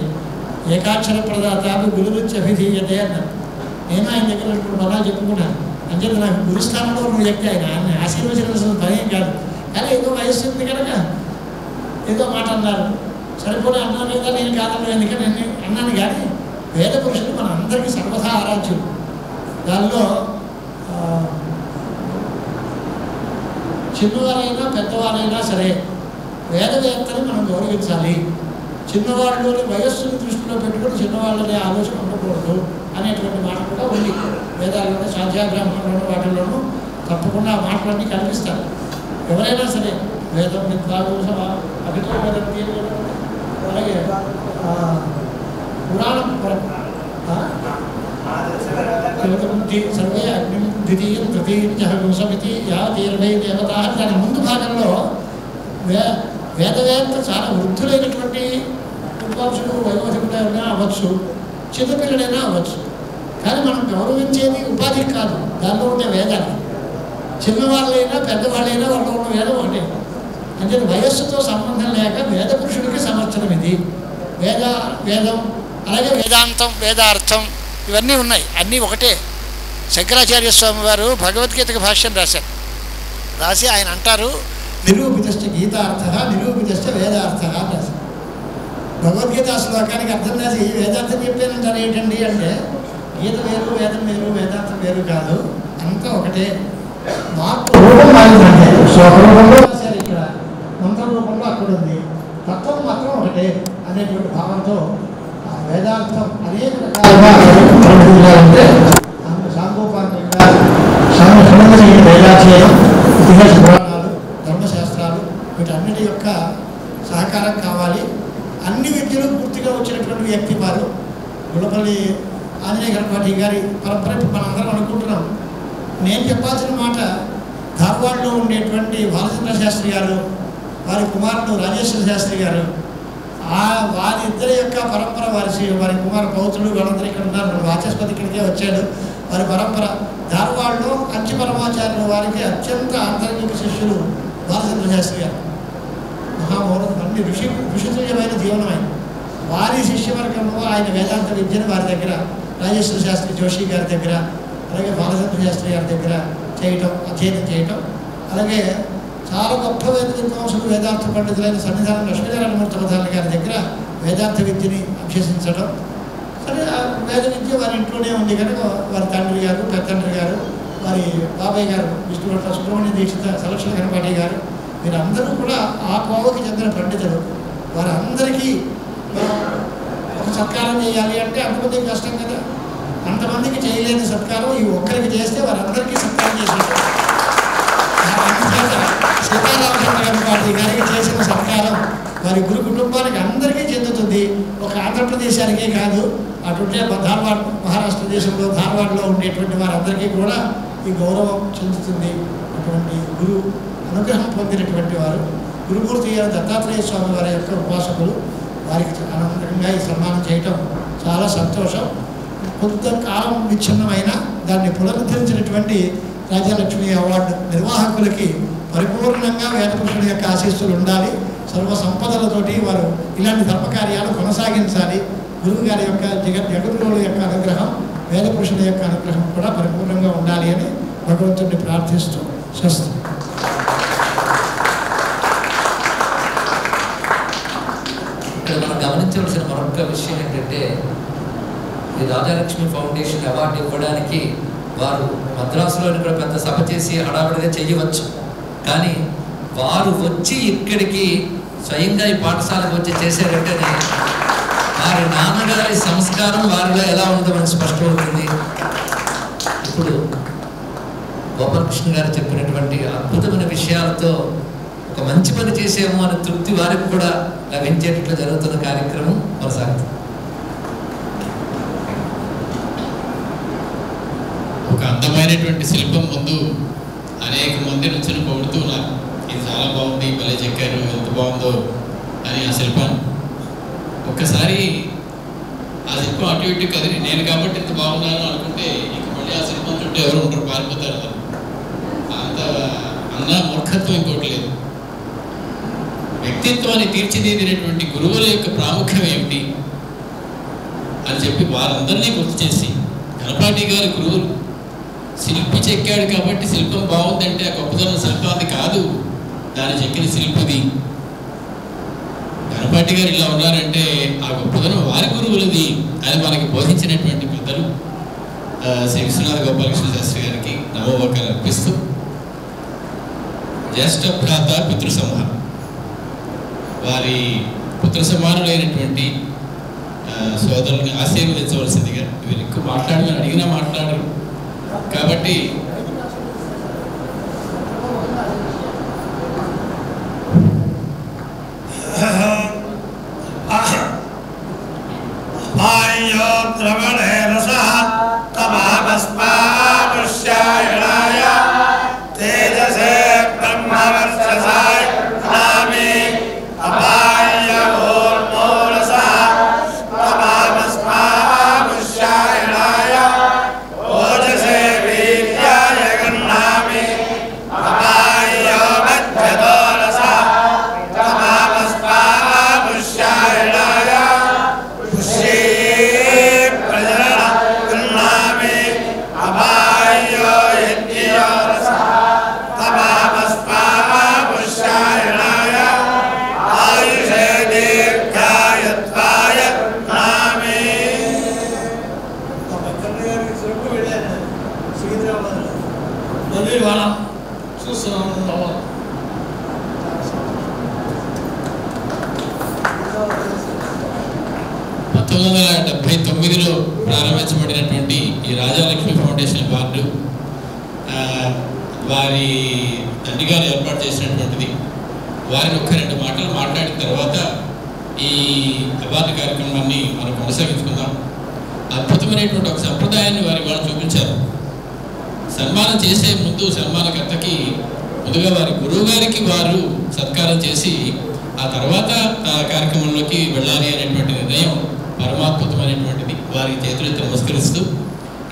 ఏకాక్షర ప్రదాతాలు గురువుచ్చి అభిధీయతే అన్నారు. నేను ఆయన దగ్గర 2 పదాలు చెప్పుకున్నాను. అంటే నాకు గురుస్థానంలో ఉన్న వ్యక్తి ఆయన ఆశీర్వచనం భయం కాదు. కానీ ఏదో వయస్సు ఉంది కనుక ఏదో మాట అన్నారు, సరిపోలే అన్నాను లేదా నేను కాదన్నా, ఎందుకని నేను అన్నాను. కానీ వేద పురుషులు మన అందరికీ సర్వదా ఆరాధ్యులు. దానిలో చిన్నవారైనా పెద్దవారైనా సరే వేదవేత్తని మనం గౌరవించాలి. చిన్నవాళ్ళలోని వయస్సును దృష్టిలో పెట్టుకుని చిన్నవాళ్ళనే ఆలోచన ఉండకూడదు అనేటువంటి మాట కూడా ఉంది. వేదాల్లోనూ స్వాధ్యాయబ్రాహ్మణంలోనూ వాటిల్లోనూ తప్పకుండా ఆ మాటలన్నీ కనిపిస్తారు. ఎవరైనా సరే వేదం విద్వాగు అభితో వేదం తీయడం, అలాగే పురాణం సర్వే అగ్ని ద్వితీయం తృతీయం జహంసమితి యావతీర్వై దేవతా. దాని ముందు భాగంలో వేదవేత్త చాలా వృద్ధులైనటువంటి విద్వాంసుడు వయోధికుడైనా అవ్వచ్చు, చిన్నపిల్లడైనా అవ్వచ్చు. కానీ మనం గౌరవించేది ఉపాధికి కాదు, దానిలో ఉండే వేదాన్ని. చిన్నవాళ్ళైనా పెద్దవాళ్ళైనా వాళ్ళు ఉన్న వేదం ఒకటే. అంటే వయస్సుతో సంబంధం లేక వేద పురుషుడికి సమర్థనం ఇది. వేదం అలాగే వేదాంతం, వేదార్థం ఇవన్నీ ఉన్నాయి, అన్నీ ఒకటే. శంకరాచార్య స్వామి వారు భగవద్గీతకి భాష్యం రాశారు. రాసి ఆయన అంటారు, నిరూపితశ్చ గీతార్థ నిరూపితశ్చ వేదార్థ అని రాశారు. భగవద్గీత శ్లోకానికి అర్థం రాసి ఈ వేదార్థం చెప్పానంటారు ఏంటండి అంటే, గీత వేరు, వేదం వేరు, వేదాంతం వేరు కాదు, అంతా ఒకటే. మార్పు రూపం మారిందంటే శ్లోక రూపంలో రాశారు, ఇక్కడ మంత్ర రూపంలో అక్కడ ఉంది, తత్వం మాత్రం ఒకటే అనేటువంటి భావంతో వేదార్థం అనేక రకాలుగా అంటే సాంగోపాంతంగా సంబంధించిన వేదాధ్యయనం, ఇతిహాస పురాణాలు, ధర్మశాస్త్రాలు వీటన్నిటి యొక్క సహకారం కావాలి. అన్ని విద్యలు పూర్తిగా వచ్చినటువంటి వ్యక్తి వారు. గుళ్ళపల్లి ఆంజనేయ గణపతి గారి పరంపర మనందరం అనుకుంటున్నాం. నేను చెప్పాల్సిన మాట, ధార్వాడ్లో ఉండేటువంటి బాలచంద్ర శాస్త్రి గారు, వారి కుమారుడు రాజేశ్వర శాస్త్రి గారు, వారిద్దరి యొక్క పరంపర, వారి కుమార పౌత్రులు వాళ్ళందరూ ఇక్కడ ఉన్నారు. వాచస్పతి ఇక్కడికే వచ్చాడు. వారి పరంపర ధార్వాడ్లో కంచి పరమాచార్యుల వారికి అత్యంత ఆంతరిక శిష్యులు బాలచంద్ర శాస్త్రి గారు. మహామౌనం అన్ని ఋషితుల్యమైన జీవనమైన వారి శిష్యవర్గంలో ఆయన వేదాంత విద్యను వారి దగ్గర రాజేశ్వర శాస్త్రి జోషి గారి దగ్గర, అలాగే బాలచంద్ర శాస్త్రి గారి దగ్గర అధ్యయనం చేయటం, అలాగే చాలా గొప్ప వేద విద్వాంసులు వేదాంత పండితులైన సన్నిధానం లక్ష్మీనారాయణమూర్తి అవధానుల గారి దగ్గర వేదాంత విద్యని అభ్యసించడం. సరే, ఆ వేద విద్య వారి ఇంట్లోనే ఉంది కనుక వారి తండ్రి గారు, పెద్దండ్రి గారు, వారి బాబాయ్ గారు విష్ణుభట్ల సుబ్రహ్మణ్య దీక్షిత, సలక్షణ గణపాటి గారు, వీరందరూ కూడా ఆ కోవకి చెందిన పండితులు. వారందరికీ ఒక సత్కారం చేయాలి అంటే అంతమందికి కష్టం కదా. అంతమందికి చేయలేని సత్కారం ఈ ఒక్కరికి చేస్తే వారందరికీ సత్కారం చేసేది. సీతారామచంద్ర గణపాటి గారికి చేసిన సత్కారం వారి గురు కుటుంబానికి అందరికీ చెందుతుంది. ఒక ఆంధ్రప్రదేశానికే కాదు, అటుంటే ధార్వాడ్ మహారాష్ట్ర దేశంలో ధార్వాడ్లో ఉండేటువంటి వారందరికీ కూడా ఈ గౌరవం చెందుతుంది. అటువంటి గురు అనుగ్రహం పొందినటువంటి వారు గురుమూర్తి గారు దత్తాత్రేయ స్వామి వారి యొక్క ఉపాసకులు. వారికి ఆనందంగా ఈ సన్మానం చేయటం చాలా సంతోషం. కొంతకాలం విచ్ఛిన్నమైన దాన్ని పునరుద్ధరించినటువంటి రాజ్యలక్ష్మి అవార్డు నిర్వాహకులకి పరిపూర్ణంగా వేదపురుషుల యొక్క ఆశీస్సులు ఉండాలి. సర్వ సంపదలతోటి వారు ఇలాంటి ధర్మకార్యాలు కొనసాగించాలి. గురువు గారి యొక్క జగద్గురువుల యొక్క అనుగ్రహం, వేదపురుషుల యొక్క అనుగ్రహం కూడా పరిపూర్ణంగా ఉండాలి అని భగవంతుడిని ప్రార్థిస్తూ స్వస్తి. ఇక్కడ మనం గమనించవలసిన మరొక విషయం ఏంటంటే, ఈ రాజాలక్ష్మి ఫౌండేషన్ అవార్డు ఇవ్వడానికి వారు మద్రాసులోని కూడా పెద్ద సభ చేసి హడావిడిగా చేయవచ్చు. కానీ వారు వచ్చి ఇక్కడికి స్వయంగా ఈ పాఠశాలకు వచ్చి చేశారంటేనే వారి నాన్నగారి సంస్కారం వారిలో ఎలా ఉందో మనకు స్పష్టమవుతుంది. ఇప్పుడు గోపాలకృష్ణ గారు చెప్పినటువంటి అద్భుతమైన విషయాలతో ఒక మంచి పని చేసేమో అనే తృప్తి వారికి కూడా లభించేటట్లు జరుగుతున్న కార్యక్రమం కొనసాగుతుంది. ఒక అందమైనటువంటి శిల్పం ముందు అనేక మంది నుంచుని పొగుడుతూ ఉన్నారు. ఇది చాలా బాగుంది, భలే చెక్కారు, ఎంత బాగుందో అని ఆ శిల్పాన్ని ఒక్కసారి ఆ శిల్పం అటు ఇటు కదిలి నేను కాబట్టి ఇంత బాగున్నాను అనుకుంటే ఇంక మళ్ళీ ఆ శిల్పం చుట్టూ ఎవరు ఉంటారు, పారిపోతారు కదా. అంత అన్న మూర్ఖత్వం ఇంకోటి లేదు. వ్యక్తిత్వాన్ని తీర్చిదిద్దినటువంటి గురువుల యొక్క ప్రాముఖ్యం ఏమిటి అని చెప్పి వారందరినీ గుర్తు చేసి, గణపాటి గారి గురువులు శిల్పి చెక్కాడు కాబట్టి శిల్పం బాగుందంటే ఆ గొప్పదనం శిల్పాది కాదు, దాన్ని చెక్కిన శిల్పిది. గణపాటి గారు ఇలా ఉన్నారంటే ఆ గొప్పదనం వారి గురువులది అని మనకి బోధించినటువంటి పెద్దలు శ్రీ విశ్వనాథ గోపాలకృష్ణ శాస్త్రి గారికి నమోవాకాలు అర్పిస్తూ, జ్యేష్ఠ భ్రాత పితృసమూహ వారి పుత్ర సమానులైనటువంటి సోదరుని ఆశీర్వదించవలసిందిగా. వీరు ఎక్కువ మాట్లాడమని అడిగినా మాట్లాడరు కాబట్టి ప్రారంభించబడినటువంటి ఈ రాజాలక్ష్మి ఫౌండేషన్ అవార్డు వారి తండ్రి గారు ఏర్పాటు చేసినటువంటిది. వారిని ఒక్క 2 మాటలు మాట్లాడిన తర్వాత ఈ అవార్డు కార్యక్రమాన్ని మనం కొనసాగించుకుందాం. అద్భుతమైనటువంటి ఒక సంప్రదాయాన్ని వాళ్ళు చూపించారు. సన్మానం చేసే ముందు సన్మానకర్తకి ముందుగా వారి గురువు గారికి వారు సత్కారం చేసి ఆ తర్వాత ఆ కార్యక్రమంలోకి వెళ్ళాలి అనేటువంటి నిర్ణయం పరమాద్భుతమైనటువంటిది. వారికి చేతులెత్తి నమస్కరిస్తూ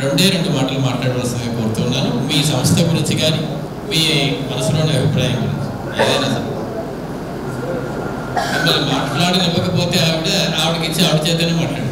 2 మాటలు మాట్లాడవలసిందిగా కోరుతున్నాను. మీ సంస్థ గురించి కానీ మీ మనసులోని అభిప్రాయం గురించి ఏదైనా సరే. మిమ్మల్ని మాట్లాడనివ్వకపోతే ఆవిడకి ఇచ్చి ఆవిడ చేతనే మాట్లాడచ్చు.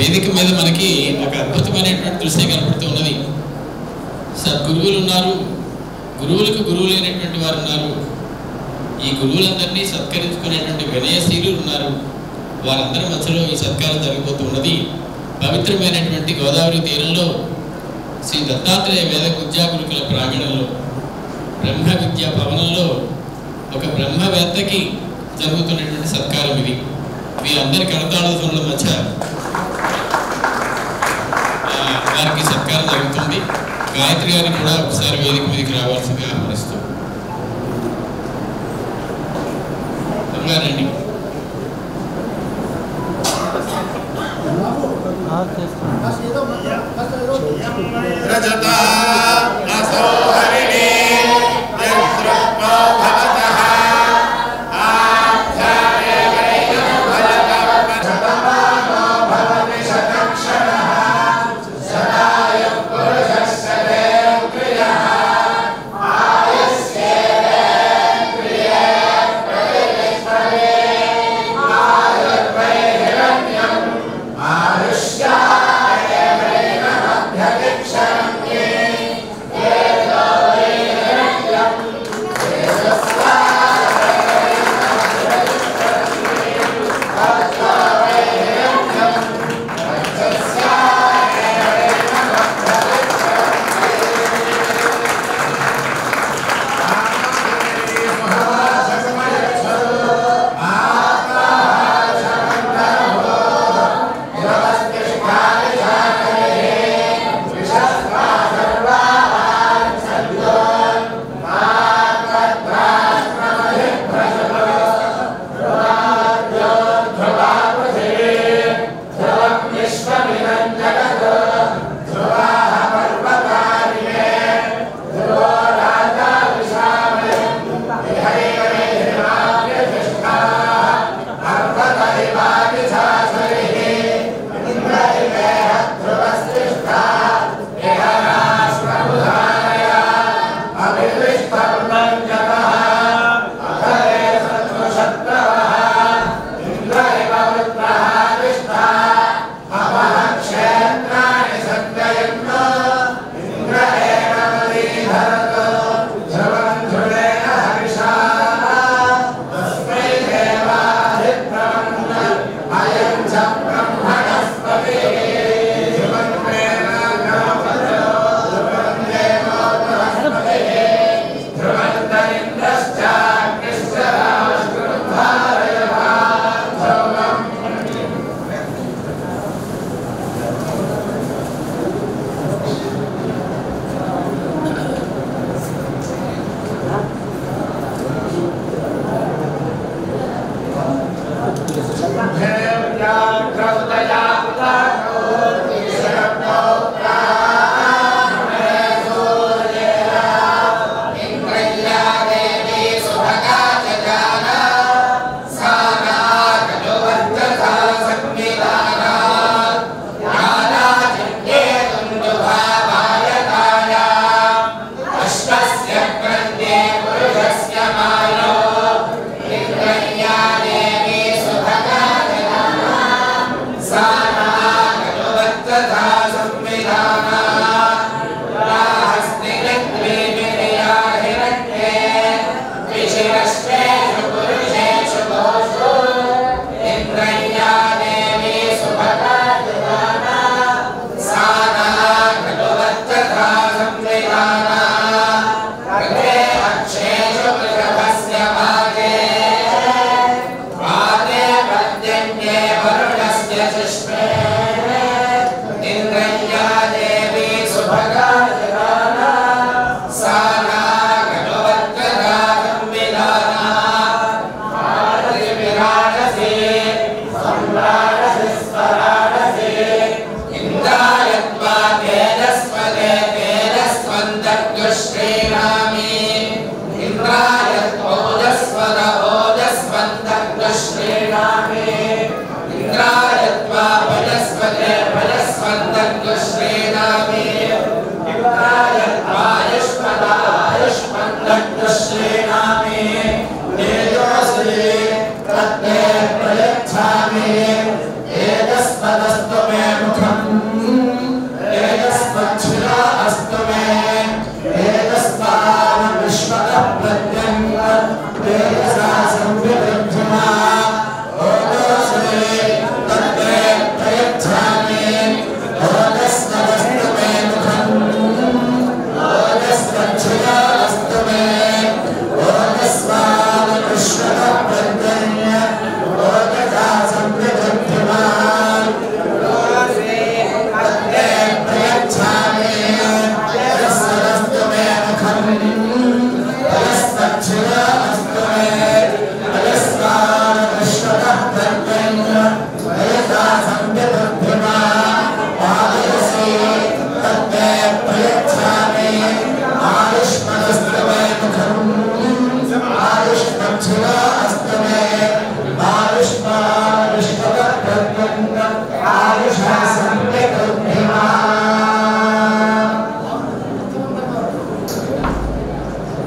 వేదిక మీద మనకి ఒక అద్భుతమైనటువంటి దృశ్యం కనపడుతున్నది. సద్గురువులు ఉన్నారు, గురువులకు గురువులైనటువంటి వారు ఉన్నారు. ఈ గురువులందరినీ సత్కరించుకునేటువంటి వినయశీలు ఉన్నారు. వారందరి మధ్యలో ఈ సత్కారం జరిగిపోతున్నది. పవిత్రమైనటువంటి గోదావరి తీరంలో శ్రీ దత్తాత్రేయ వేద విద్యా గురుకుల ప్రాంగణంలో బ్రహ్మ విద్యా భవనంలో ఒక బ్రహ్మవేత్తకి జరుగుతున్నటువంటి సత్కారం ఇది. మీ అందరి కరతాళ మధ్య వారికి సత్కారం జరుగుతుంది. గాయత్రి గారిని కూడా ఒకసారి వేదిక మీదకి రావాల్సిందిగా ఆహ్వానిస్తూ రండి.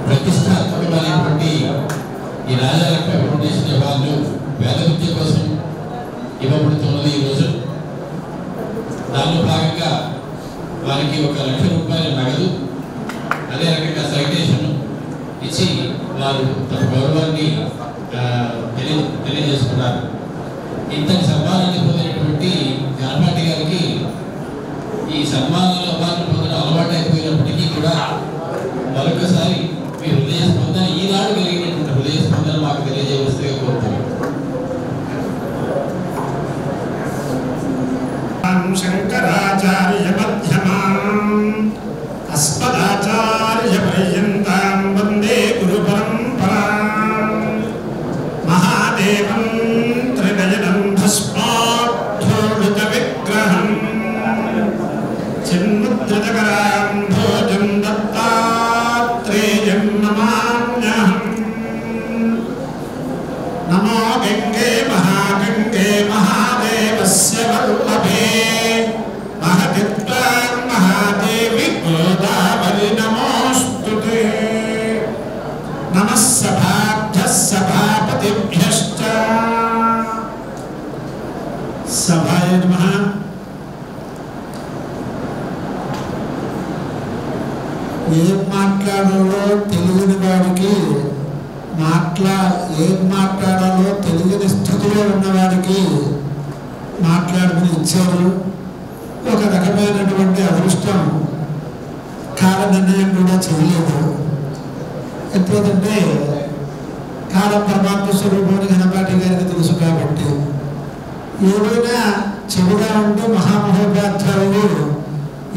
ప్రతిష్టాత్మకమైనటువంటి ఈ రాజాలక్ష్మి ఫౌండేషన్ అవార్డులు వేద విద్య కోసం ఇవ్వబడుతున్నది ఈరోజు. దానిలో భాగంగా వారికి 1 లక్ష రూపాయల నగదు, అదే రకంగా సైటేషన్ ఇచ్చి వారు తమ గౌరవాన్ని తెలియజేసుకున్నారు. ఇంతటి సన్మానాన్ని పొందినటువంటి గణపాటి గారికి ఈ సన్మానాలు అవార్డులు పొందడం అలవాటు అయిపోయినప్పటికీ కూడా మరొకసారి మీ హృదయ స్పందన, ఈనాడు కలిగినటువంటి హృదయ స్పందన మాకు తెలియజేయవలసిందిగా కోరుతున్నాం. శంకరాచార్య మధ్యమాం అస్మదాచార్య పర్యంతం వందే గురు పరంపరాం. మహాదేవం త్రినయనం భస్మాద్ధోళిత విగ్రహం చిన్ముద్రితకరాం భోజం దత్తాత్రేయం నమామ్యహం. నమో గంగే మహాగంగే మహాదేవస్య వల్లభే మహతిత్వాం మహాదేవి గోదావరి నమోస్తుతే. నమః సభాభ్యః సభాపతిభ్యశ్చ. సభాయ నమః. ఏం మాట్లాడాలో తెలియని వాడికి ఏం మాట్లాడాలో తెలియని స్థితిలో ఉన్నవాడికి మాట్లాడుకుని ఇచ్చారు. ఒక రకమైనటువంటి అదృష్టం, కాల నిర్ణయం కూడా చేయలేదు. ఎప్పుడంటే కాలం పరమాత్మ స్వరూపాన్ని గణపాటి గారికి తెలుసు కాబట్టి ఏదైనా చెడుగా ఉంటే మహామహోపాధ్యాయులు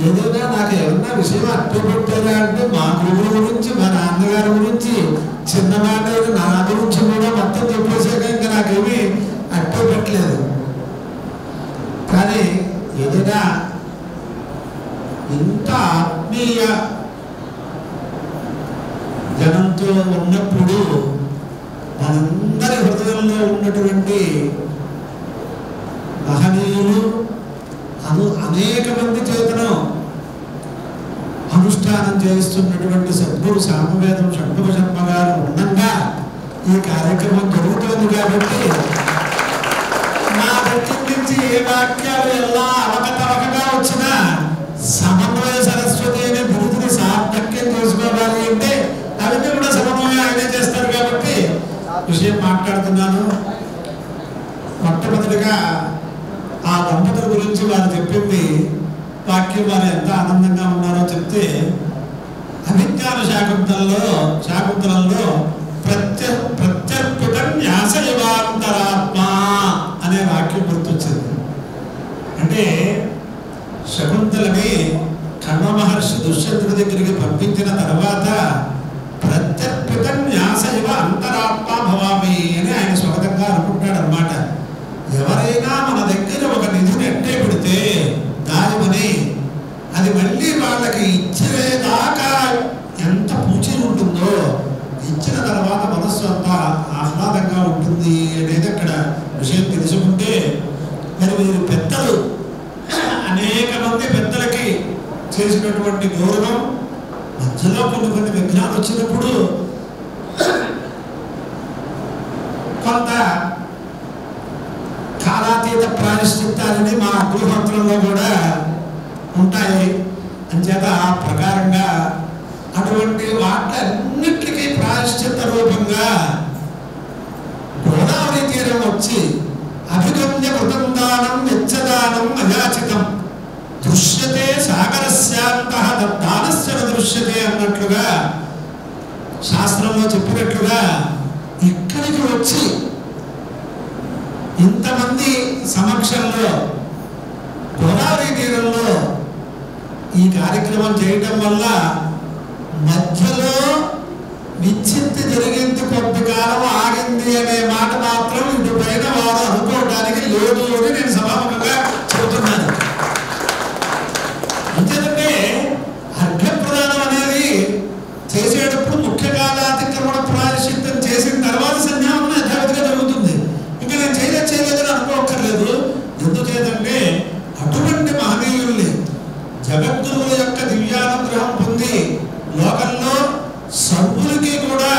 ఏదైనా నాకు ఏమన్నా విషయం అట్టపెట్టారా అంటే మా గురువుల గురించి, మా నాన్నగారి గురించి, చిన్నమాట నా గురించి కూడా మొత్తం చెప్పేసాక ఇంకా నాకేమీ అట్టపెట్టలేదు. కానీ ఏదైనా ఇంత ఆత్మీయ జనంతో ఉన్నప్పుడు మనందరి హృదయంలో ఉన్నటువంటి మహనీయులు అనేక మంది చేతను అనుష్ఠానం చేస్తున్నటువంటి సద్గురు సామవేదం షణ్ముఖ శర్మ గారు ఉండగా ఈ కార్యక్రమం జరుగుతోంది. కాబట్టి నా దగ్గర నుంచి ఏ వాక్యాలు ఎలా అవకతవకగా వచ్చినా సమన్వయ సరస్వతి అనే బిరుదుని సార్థక్యం చేసుకోవాలి అంటే అవన్నీ కూడా సమన్వయం ఆయనే చేస్తారు. కాబట్టి విషయం మాట్లాడుతున్నాను. మొట్టమొదటిగా ఆ దంపతుల గురించి వారు చెప్పింది వాక్యం, వారు ఎంత ఆనందంగా ఉన్నారో చెప్తే, అభిజ్ఞాన శాకుంతలంలో ప్రత్యర్పితం న్యాసయవాంతరాత్మ అనే వాక్యం గుర్తొచ్చింది. అంటే శకుంతలని కణ్వ మహర్షి దుష్యంతుడి దగ్గరికి పంపించిన తర్వాత ప్రత్యర్పిత న్యాసైవ అంతరాత్మ భవామి అని ఆయన స్వగతంగా అనుకుంటాడు అనమాట. ఎవరైనా మన దగ్గర ఒక నిధిని ఎట్టే పెడితే దానిమని అది మళ్ళీ వాళ్ళకి ఇచ్చేదాకా ఎంత పూచి ఉంటుందో ఇచ్చిన తర్వాత మనస్సు అంతా ఆహ్లాదంగా ఉంటుంది అనేది అక్కడ విషయం తెలుసుకుంటే, మరి వీరు పెద్దలు అనేక మంది పెద్దలకి చేసినటువంటి గౌరవం మధ్యలో కొన్ని విఘ్నాలు వచ్చినప్పుడు కొంత కాలాతీత ప్రాయశ్చిత్తాలని మా గృహమంత్రంలో కూడా ఉంటాయి. అంచేత ఆ ప్రకారంగా అటువంటి వాటన్నిటికీ ప్రాయశ్చిత్త రూపంగా గోదావరి తీరం వచ్చి అభిగమ్య మృతందానం యచ్చదానం అయాచితం దృశ్యతే సాగరస్యాంతః తద్దానస్య దృశ్యతే అన్నట్లుగా శాస్త్రంలో చెప్పినట్లుగా ఇక్కడికి వచ్చి ఇంతమంది సమక్షంలో గోదావరి తీరంలో ఈ కార్యక్రమం చేయటం వల్ల మధ్యలో విచ్ఛిత్తి జరిగింది, కొద్ది కాలం ఆగింది అనే మాట మాత్రం ఇటు పైన వారు అనుకోవడానికి లేదు అని నేను సభాముఖంగా చెబుతున్నాను. అంతేదంటే అర్ఘ్యప్రదానం అనేది చేసేటప్పుడు ముఖ్య కాలాతిక్రమణ ప్రాయశ్చిత్తం చేసిన తర్వాత సంధ్యావందనం యథావిధిగా జరుగుతుంది. ఇంకా నేను చేయలేదని అనుకోక్కర్లేదు. ఎందుచేతంటే అటువంటి మహనీయుల్ని జగద్గురువుల యొక్క దివ్యానుగ్రహం పొంది లోకంలో సభ్యులకి కూడా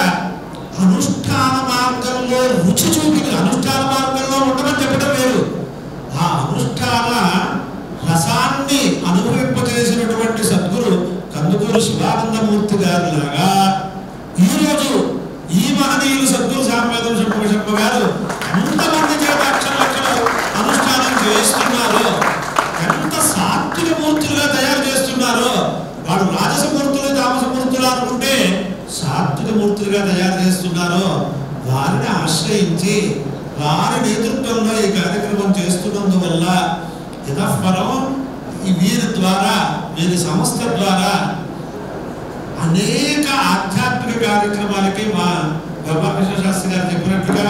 అనుష్ఠాన మార్గంలో రుచి చూపి, అనుష్ఠాన మార్గంలో ఉండమని చెప్పడం వేరు, ఆ అనుష్ఠాన రసాన్ని అనుభవింపజేసినటువంటి సద్గురు కందుకూరు శివానందమూర్తి గారి లాగా ఈరోజు ఈ మహనీయులు సద్గురు సామవేదం శంభ గారు ఎంతమంది చేత అక్షర అనుష్ఠానం చేస్తున్నారు, ఎంత సాత్విక మూర్తులుగా తయారు చేస్తున్నారో. వాడు రాజసమూర్తులు తామసమూర్తులు అనుకుంటే సాత్విక మూర్తులుగా తయారు చేస్తున్నారో వారిని ఆశ్రయించి వారి నేతృత్వంలో ఈ కార్యక్రమం చేస్తున్నందువల్ల ఇతఃపరం వీరి ద్వారా, వీరి సంస్థ ద్వారా అనేక ఆధ్యాత్మిక కార్యక్రమాలకి మా గోపాలకృష్ణ శాస్త్రి గారు చెప్పినట్టుగా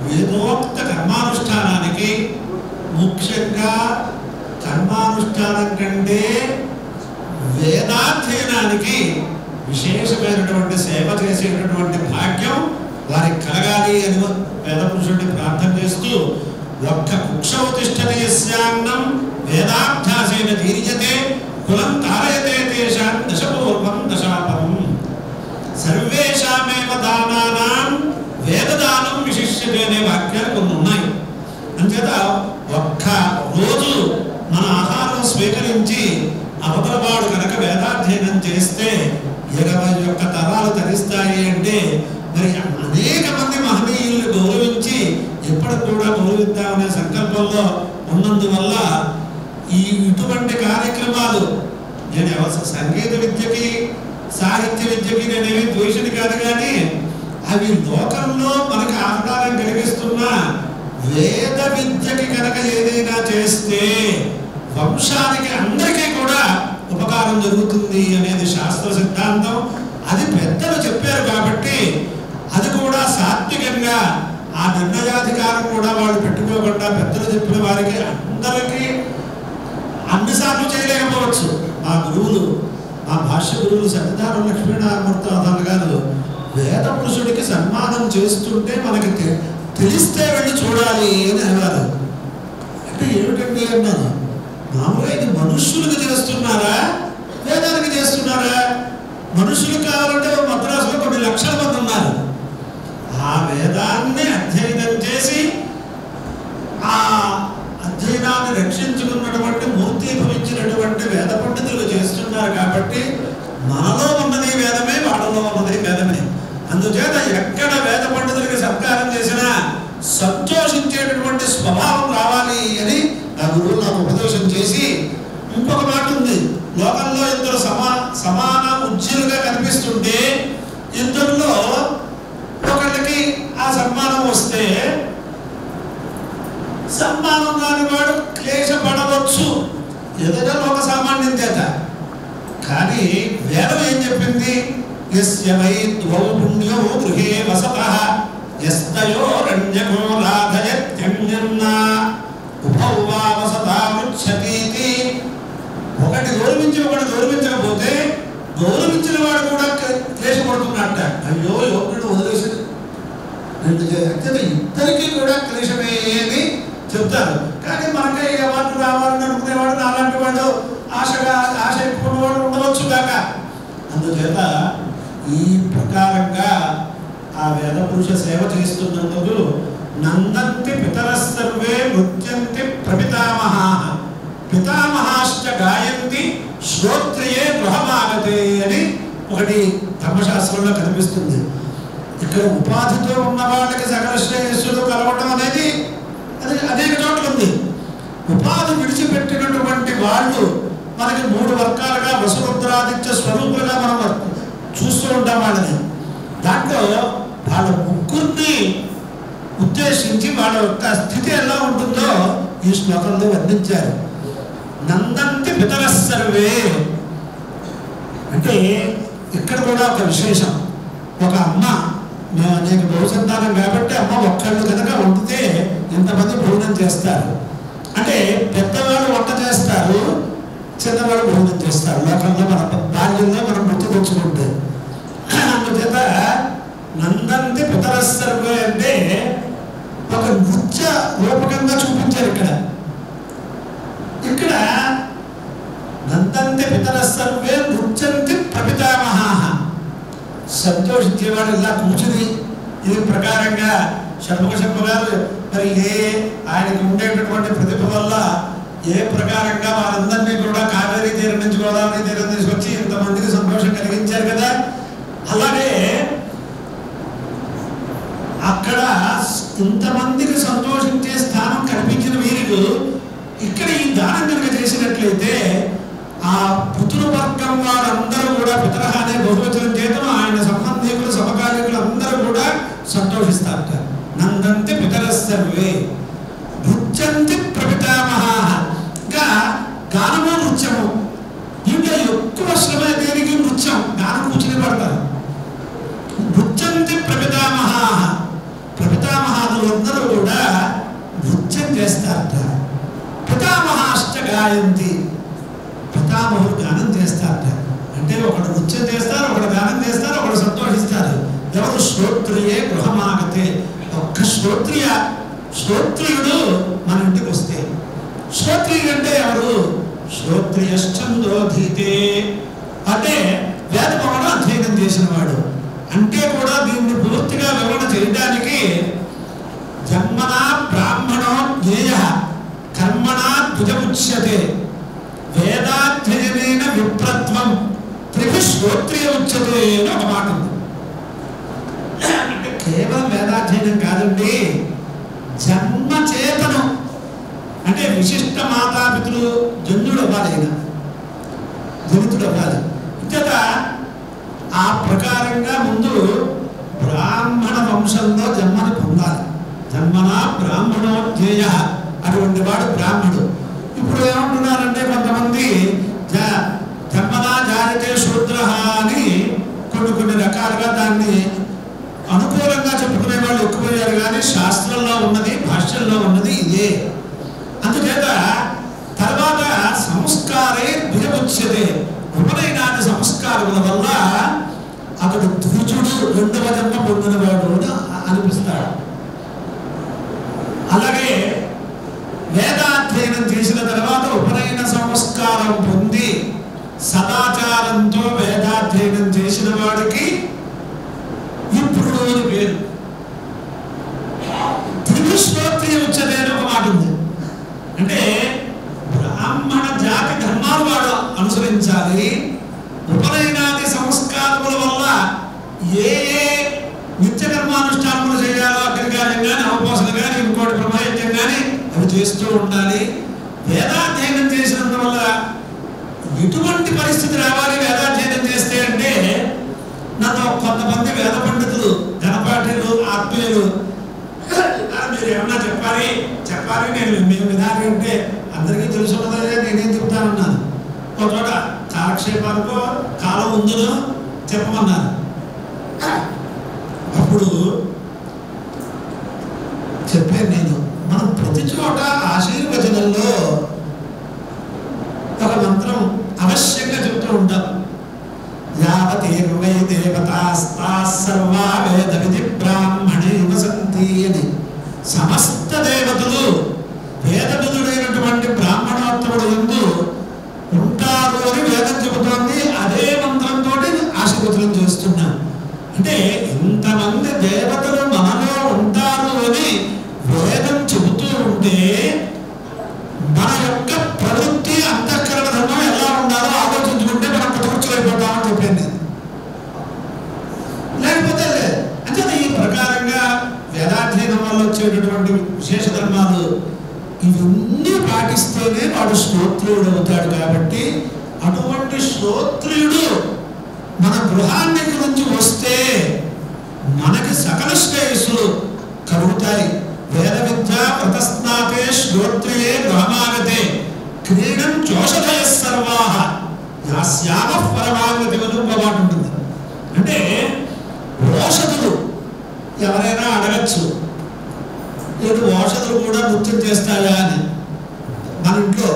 వేదోక్త కర్మానుష్ఠానానికి, ముఖ్యంగా కర్మానుష్ఠానం కంటే వేదాధ్యయనానికి విశేషమైనటువంటి సేవ చేసేటటువంటి భాగ్యం వారికి కలగాలి అని వేద పురుషుడిని ప్రార్థన చేస్తూ, ఒక్క కుక్షౌతిష్టతి యస్యాన్నం వేదాభ్యాసేన తీర్యతే కులం తారయతే తేషాం దశపూర్వం దశాపరం సర్వేషామేవ దానానాం వేదదానం విశిష్యతే అనే వాక్యాలు కొన్ని ఉన్నాయి. అంచేత ఒక్క రోజు మన ఆహారం స్వీకరించి అవతలవాడు కనుక వేదాధ్యయనం చేస్తే 21 తరాలు తరిస్తాయి అంటే మరి అనేక మంది మహనీయుల్ని గౌరవించి ఎప్పటికి కూడా గౌరవిద్దామనే సంకల్పంలో ఉన్నందువల్ల ఈ ఇటువంటి కార్యక్రమాలు, నేను సంగీత విద్యకి సాహిత్య విద్యకి నేనేమి ద్వేషిని కాదు, కానీ అవి లోకంలో మనకి ఆహ్లాదం కలిగిస్తున్న వేద విద్యకి కనుక ఏదైనా చేస్తే వంశానికి అందరికీ కూడా ఉపకారం జరుగుతుంది అనేది శాస్త్ర సిద్ధాంతం. అది పెద్దలు చెప్పారు కాబట్టి అది కూడా సాత్వికంగా ఆ నిర్ణయాధికారం కూడా వాళ్ళు పెట్టుకోకుండా పెద్దలు చెప్పిన వారికి అందరికీ అన్నిసార్లు చేయలేకపోవచ్చు. మా గురువులు, మా భాష్య గురువులు సత్యనారాయణ లక్ష్మీనారాయణ గారు వేద పురుషుడికి సన్మానం చేస్తుంటే మనకి తెలిస్తే వెళ్ళి చూడాలి అని అనేవారు. అంటే ఏమిటండి అన్నాను, మామూలుగా ఇది మనుష్యులకు చేస్తున్నారా వేదానికి చేస్తున్నారా? మనుషులకు కావాలంటే మద్రాసులో కొన్ని లక్షల మంది ఉన్నారు. ఆ వేదాన్ని అధ్యయనం చేసి ఆ అధ్యయనాన్ని రక్షించుకున్నటువంటి మూర్తి భవించినటువంటి వేద పండితులు చేస్తున్నారు కాబట్టి మనలో ఉన్నది వేదమే, వాళ్ళలో ఉన్నది వేదమే. అందుచేత ఎక్కడ వేద పండితులకి సత్కారం చేసినా సంతోషించేటటువంటి స్వభావం రావాలి అని నా గురువులు నాకు ఉపదేశం చేసి, ఇంకొక మాట ఉంది, లోకంలో ఇద్దరు సమాన ఉజ్జీలుగా కనిపిస్తుంటే ఇద్దరిలో ఒకళ్ళకి ఆ సన్మానం వస్తే సన్మానం కాని వాడు క్లేశపడవచ్చు, ఏదైనా లోక సామాన్యం చేత. కానీ వేదం ఏం చెప్పింది? యస్య వై ద్వౌ పుణ్యౌ గృహే వసతః యస్తయోరణ్యకో రాధయత్యన్యన్నా ఉభౌ వా వసతాముచ్ఛతీతి. ఒకటి గౌరవించి ఒకటి గౌరవించకపోతే గౌరవించిన వాడు కూడా క్లేశపడుతున్నట్ట. అయ్యో యోగుడు వదిలేసి ఇద్దరికి కూడా క్లేశమే అని చెప్తారు. కానీ మనకే ఎవరు రావాలని అనుకునేవాడు నాలాంటి వాడు ఆశ ఎక్కువవాడు ఉండవచ్చు కాక. అందుచేత ఈ ప్రకారంగా ఆ వేద పురుష సేవ చేస్తున్నందుకు నందంతి పితర సర్వే నృత్యంతి ప్రపితామహాః పితామహాశ్చ గాయంతి శ్రోత్రియే గృహమాగతే అని ఒకటి ధర్మశాస్త్రంలో కనిపిస్తుంది. ఇక్కడ ఉపాధితో ఉన్న వాళ్ళకి సకల శ్రేయస్సులు కలవడం అనేది అది అనేక చోట్ల ఉంది. ఉపాధి విడిచిపెట్టినటువంటి వాళ్ళు మనకి 3 వర్గాలుగా వసురుద్రాదిత్య స్వరూపులుగా మనం చూస్తూ ఉంటాం వాళ్ళని. దాంట్లో వాళ్ళ ముగ్గురిని ఉద్దేశించి వాళ్ళ యొక్క స్థితి ఎలా ఉంటుందో ఈ శ్లోకంలో వర్ణించారు. నందంతి పితర సర్వే అంటే ఇక్కడ కూడా ఒక విశేషం. ఒక అమ్మ, మేము అనేక బహుసంతానం కాబట్టి అమ్మ ఒక్కళ్ళు కనుక వండితే ఇంతమంది భోజనం చేస్తారు. అంటే పెద్దవాళ్ళు వంట చేస్తారు, చిన్నవాళ్ళు భోజనం చేస్తారు. లోకంలో మన బాల్యంలో మనం గుర్తు తెచ్చుకుంటే అందుచేత నందంతి పితర సర్వే అంటే ఒక నృత్య రూపకంగా చూపించారు. ఇక్కడ నందంతి పితర సర్వే నృత్యంతి ప్రపితామహాః. సంతోషించేవాడు ఇలా కూర్చుని ఈ ప్రకారంగా షణ్ముఖ గారు మరి ఆయనకు ఉండేటటువంటి ప్రతిభ వల్ల ఏ ప్రకారంగా వారందరినీ కూడా కావేరీ తీరం నుంచి గోదావరి తీరం తీసుకొచ్చి ఇంతమందికి సంతోషం కలిగించారు కదా. అలాగే అక్కడ ఇంతమందికి సంతోషించే స్థానం కల్పించిన వీరుడు ఇక్కడ ఈ దానం కనుక చేసినట్లయితే ఆ పితృవర్గం వారందరూ కూడా పితరహ అనే బహువచనం చేయడం ఆయన సంబంధికులు సమకాలీకులు అందరూ కూడా సంతోషిస్తారట. నందంతి పితర సర్వే నృత్యంతి ప్రపితామహాః. ఇంకా గానము నృత్యము ఇంకా ఎక్కువ శ్రమ దేనికి నృత్యం, గానం కూర్చుని పడతారు. నృత్యంతి ప్రపితామహాః. ప్రపితామహాదులు అందరూ కూడా నృత్యం చేస్తారట. పితామహాశ్చ గాయంతి. పితామహులు గానం చేస్తారట. అంటే ఒకడు నృత్యం చేస్తారు, ఒకడు గానం చేస్తారు, ఒకడు సంతోషిస్తారు. ఎవరు? శ్రోత్రియే గృహమాగతే. ఒక్క శ్రోత్రియుడు మన ఇంటికి వస్తే. శ్రోత్రియుడు అంటే ఎవరు? శ్రోత్రియశ్చందోధీతే అంటే వేదపమను అధ్యయనం చేసిన వాడు. అంటే కూడా దీన్ని పూర్తిగా వివరణ చేయడానికి జన్మనా బ్రాహ్మణో జ్ఞేయః కర్మణా ద్విజముచ్యతే వేదాధ్యయనేన విప్రత్వం త్రిభి శ్రోత్రియ ఉచ్యతే అని ఒక మాట ఉంది. అంటే కేవలం వేదాధ్యయనం కాదండి, జన్మ చేతను అంటే విశిష్ట మాతాపితులు జన్యుడు అవ్వాలి, అయినా జనితుడు అవ్వాలి. ఇంతట ఆ ప్రకారంగా ముందు బ్రాహ్మణ వంశంలో జన్మను పొందాలి. జన్మనా బ్రాహ్మణో ధ్యేయ. అటువంటి వాడు బ్రాహ్మణుడు. ఇప్పుడు ఏమంటున్నారంటే కొంతమంది జన్మనా జాయతే శూద్ర అని కొన్ని రకాలుగా దాన్ని అనుకూలంగా చెప్పుకునే వాళ్ళు ఎక్కువయ్యారు. కానీ శాస్త్రంలో ఉన్నది, భాష్యంలో ఉన్నది ఇదే. అందుచేత తర్వాత సంస్కారే ద్విజముచ్యతే. ఉపనయనాది సంస్కారముల వల్ల అతడు ద్విజుడు, 2వ జన్మ పొందినవాడు అని అనిపిస్తాడు. అలాగే వేదాధ్యయనం చేసిన తర్వాత ఉపనయన సంస్కారం పొంది సదాచారంతో వేదాధ్యయనం చేసిన వాడికి ఇప్పుడు పేరు త్రివిశ్రోత్రియ ఉచ్యతే అని ఒక మాట ఉంది. అంటే బ్రాహ్మణ జాతి ధర్మాలు వాడు అనుసరించాలి. ఉపనయనాది సంస్కారముల వల్ల ఏ నిత్యకర్మానుష్ఠానములు చేయాలో అగ్నికార్యం కానీ, అవపోసన కానీ, ఇంకోటి బ్రహ్మయజ్ఞం కానీ అవి చేస్తూ ఉండాలి. వేదాధ్యయనం చేసినందువల్ల ఎటువంటి పరిస్థితి రావాలి వేదాధ్యయనం చేస్తే అంటే, నన్ను కొంతమంది వేద పండితులు, ఘనపాఠులు, ఆత్మీయులు మీరు ఏమన్నా చెప్పాలి నేను మేము వినాలి అంటే అందరికీ తెలుసున్నదే నేనేం చెప్తానన్నాను. ఒక చోట కాలక్షేపానికో కాలం ఉందనో చెప్పమన్నారు. అప్పుడు చెప్పాను నేను, మనం ప్రతి చోట ఆశీర్వచనంలో ఒక మంత్రం అవశ్యంగా చెబుతూ ఉంటాం. యావతీర్వై దేవతాస్తా సర్వా వేద విధి బ్రాహ్మణే వసంతి అని. సమస్త దేవతలు వేదవిధుడైనటువంటి బ్రాహ్మణోత్తముడు యందు ఉంటారు అని వేదం చెబుతోంది. అదే మంత్రంతో ఆశీర్వచనం చేస్తున్నాం. అంటే ఇంతమంది దేవతలు మనలో ఉంటారు అని వేదం చెబుతూ ఉంటే మన యొక్క ప్రవృత్తి అంతఃకరణ ధర్మం ఎలా ఉండాలో ఆలోచించుకుంటే మనం ప్రతిపక్షలైపోతామని చెప్పాను నేను. లేకపోతే అంటే ఈ ప్రకారంగా వేదాధ్యయనం వల్ల వచ్చేటటువంటి విశేష ధర్మాలు ఇవన్నీ పాటిస్తేనే వాడు శ్రోత్రియుడు అవుతాడు. కాబట్టి అటువంటి శ్రోత్రియుడు మన గృహానికి నుంచి వస్తే మనకి సకల శ్రేయస్సులు కలుగుతాయి. వేద విద్య వ్రతస్నాతే శ్రోత్రియే గృహమాగతే క్రీడం చోషధయ సర్వాహ యాస్యామ పరమాగతి అని ఒక మాట ఉంటుంది. అంటే ఓషధులు ఎవరైనా అడగచ్చు, లేదు ఓషధులు కూడా నృత్యం చేస్తాయా అని మన ఇంట్లో.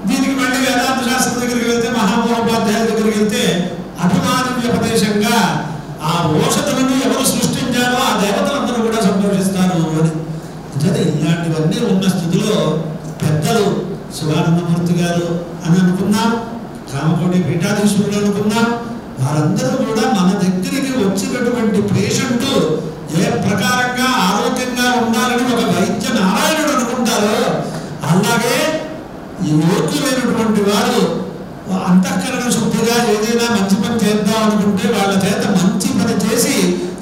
దీనికి మళ్ళీ వేదాంత శాస్త్రం దగ్గరికి వెళ్తే, మహామహోపాధ్యాయుల దగ్గరికి వెళ్తే అభిమాన వ్యపదేశంగా ఆ ఓషధులను ఎవరు సృష్టించారో ఆ దేవతలందరూ కూడా సంతోషిస్తారు అని. ఇలాంటివన్నీ ఉన్న స్థితిలో పెద్దలు శివానందమూర్తి గారు అని అనుకున్నాం, కామకోటి పీఠాధీశ్వరులు అనుకున్నాం, వారందరూ కూడా మన దగ్గరికి వచ్చినటువంటి పేషెంట్ ఏ ప్రకారంగా ఆరోగ్యంగా ఉండాలని ఒక వైద్య నారాయణుడు అనుకుంటారో అలాగే ఈ యోగ్యులైనటువంటి వారు అంతఃకరణ శుద్ధిగా ఏదైనా మంచి పని చేద్దాం అనుకుంటే వాళ్ళ చేత మంచి పని చేసి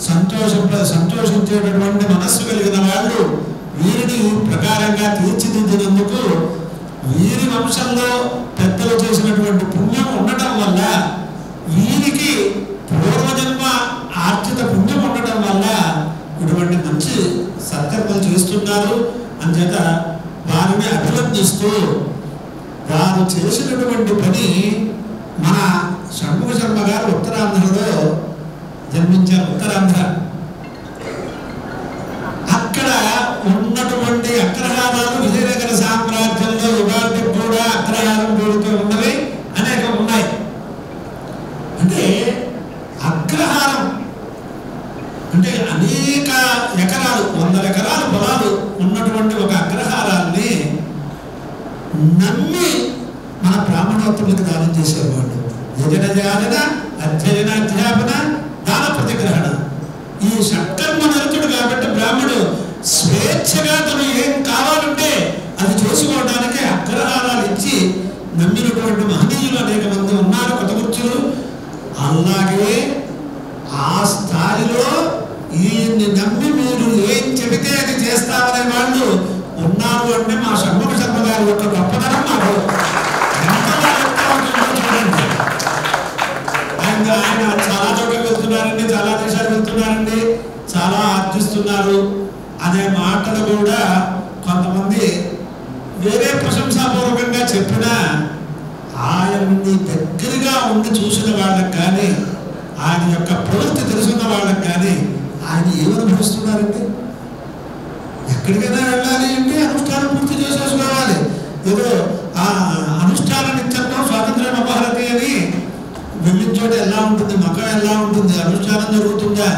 సంతోషించేటటువంటి మనస్సు కలిగిన వాళ్ళు వీరిని ప్రకారంగా తీర్చిదిద్దినందుకు వీరి వంశంలో పెద్దలు చేసినటువంటి పుణ్యం ఉండటం వల్ల, వీరికి పూర్వజన్మ ఆర్జిత పుణ్యం ఉండటం వల్ల ఇటువంటి మంచి సత్కర్మలు చేస్తున్నారు. అంచేత వారిని అభినందిస్తూ వారు చేసినటువంటి పని, మన షణ్ముఖ శర్మ గారు ఉత్తరాంధ్రలో జన్మించారు. ఉత్తరాంధ్ర అక్కడ ఉన్నటువంటి అగ్రహారాలు విజయనగర సామ్రాజ్యంలో యుగానికి కూడా అగ్రహారం పేరుతో ఉన్నవి అనేకం ఉన్నాయి. అంటే అగ్రహారం అంటే అనేక ఎకరాలు, 100 ఎకరాల పొలాలు ఉన్నటువంటి ఒక అగ్రహారాన్ని నమ్మి మన బ్రాహ్మణోత్తములకు దానం చేసేవాళ్ళు. యజన జాలన అధ్యయన అధ్యాపన దాన ప్రతిగ్రహణ ఈ షట్కర్మ నిరతుడు కాబట్టి బ్రాహ్మణుడు స్వేచ్ఛగా తను ఏం కావాలంటే అది చేసుకోవడానికి అగ్రహారాలు ఇచ్చి నమ్మినటువంటి మహనీయులు అనేక మంది ఉన్నారు, కొత్తగుర్చులు. అలాగే ఆ స్థాయిలో ఈయన్ని నమ్మి మీరు ఏం చెబితే అది చేస్తామనే వాళ్ళు ఉన్నారు. అంటే మా షణ్ముఖ శర్మ గారి యొక్క గొప్పతనం మాకు ఎంతగా చూడండి. ఆయన చాలా చోట్లకి వెళ్తున్నారండి, చాలా దేశాలు వెళ్తున్నారండి, చాలా ఆర్జిస్తున్నారు అనే మాటలు కూడా కొంతమంది వేరే ప్రశంసాపూర్వకంగా చెప్పినా ఆయన్ని దగ్గరగా ఉండి చూసిన వాళ్ళకి కానీ, ఆయన యొక్క ప్రవృత్తి తెలుసున్న వాళ్ళకి కానీ ఆయన ఏమనుభవిస్తున్నారండి? ఎక్కడికైనా వెళ్ళాలి అంటే అనుష్ఠానం పూర్తి చేసేసుకోవాలి. ఏదో ఆ అనుష్ఠాన నిత్యత్వం స్వాతంత్ర్యం అపహరతి అని వెళ్ళిన చోట ఎలా ఉంటుంది, మకం ఎలా ఉంటుంది, అనుష్ఠానం జరుగుతుందా,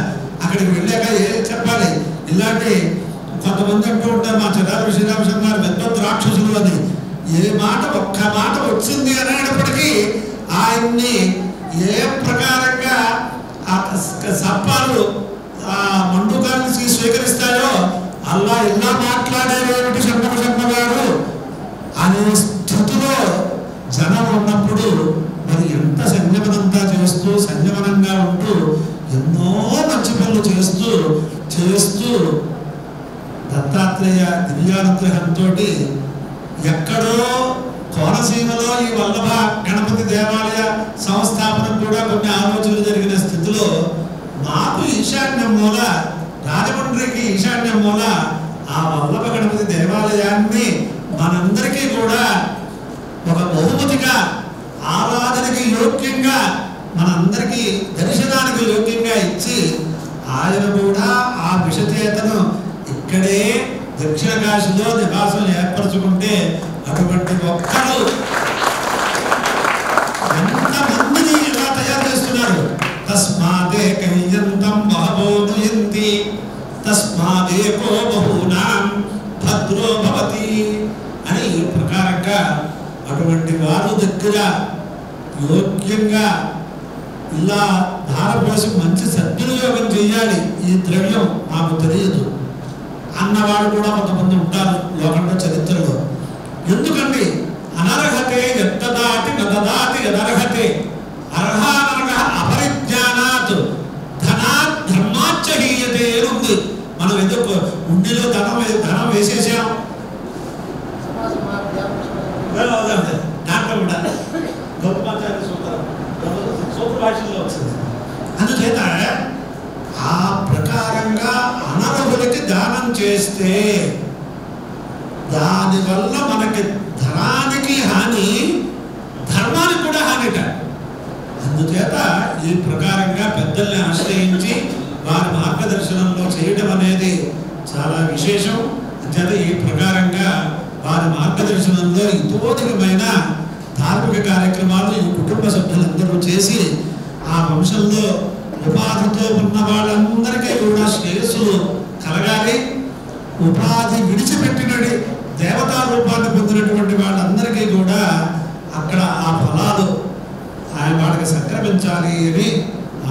అక్కడికి వెళ్ళాక ఏ చెప్పాలి. ఇలాంటి కొంతమంది అంటూ ఉంటారు, మా చిరాలు శ్రీరామచంద్ర గారు పెద్ద రాక్షసులు అని. ఏ మాట ఒక్క మాట వచ్చింది అనేటప్పటికీ ఆయన్ని ఏ ప్రకారంగా ఆ సర్పాలు ఆ మండుకాన్ని స్వీకరిస్తాయో అలా ఇలా మాట్లాడేటువంటి షణ్ముఖ శర్మ గారు అనే స్థితిలో జనం ఉన్నప్పుడు మరి ఎంత సంయమనంతా చేస్తూ సంయమనంగా ఉంటూ ఎన్నో మంచి పనులు చేస్తూ దత్తాత్రేయ దివ్యానుగ్రహంతో ఎక్కడో కోనసీమలో ఈ వల్లభ గణపతి దేవాలయ సంస్థాపన కూడా కొన్ని ఆలోచనలు జరిగిన స్థితిలో మాకు ఈశాన్యం మూల, రాజమండ్రికి ఈశాన్యం మూల ఆ వల్లభ గణపతి దేవాలయాన్ని మనందరికీ కూడా ఒక బహుమతిగా, ఆరాధనకి యోగ్యంగా, మనందరికీ దర్శనానికి యోగ్యంగా ఇచ్చి ఆయన కూడా ఆ విషచేతను ఇక్కడే దక్షిణ కాశీలో నివాసం ఏర్పరచుకుంటే అటువంటి ఒక్కరు ఎంతమందిని ఇలా తయారు చేస్తున్నారు. తస్మాదే కయ్యంతం బహవోనుయంతి తస్మాదేకో బహూనాం భద్రో భవతి అని ఈ ప్రకారంగా అటువంటి వారు దగ్గర యోగ్యంగా ఇలా ధారపోసి మంచి సద్వినియోగం చేయాలి, ఈ ద్రవ్యం మాకు తెలియదు అన్నవాడు కూడా కొంతమంది ఉంటారు లోకంలో, చరిత్రలో. ఎందుకండి అనర్హతే ఎత్తదాటి నదాటి అనర్హతే అర్హానర్హ అపరిజ్ఞానాత్ ధనాత్ ధర్మాచ్చహీయతే అని ఉంది. మనం ఎందుకు ఉండిలో ధనం వేసేసాం దాంట్లో కూడా గౌతమాచార్య సూత్ర భాషలో వచ్చింది. అందుచేత ఆ ప్రకారంగా అనర్హులకి దానం చేస్తే దానివల్ల మనకి ధనానికి హాని, ధర్మానికి కూడా హానిట. అందుచేత ఈ ప్రకారంగా పెద్దల్ని ఆశ్రయించి వారి మార్గదర్శనంలో చేయడం అనేది చాలా విశేషం. అంచేత ఈ ప్రకారంగా వారి మార్గదర్శనంలో ఇతోధికమైన ధార్మిక కార్యక్రమాలు ఈ కుటుంబ సభ్యులందరూ చేసి ఆ వంశంలో ఉపాధితో ఉన్న వాళ్ళందరికీ కూడా శ్రేయస్సులు కలగాలి. ఉపాధి విడిచిపెట్టినది దేవతా రూపాన్ని పొందినటువంటి వాళ్ళందరికీ కూడా అక్కడ ఆ ఫలాలు ఆయన వాళ్ళకి సంక్రమించాలి అని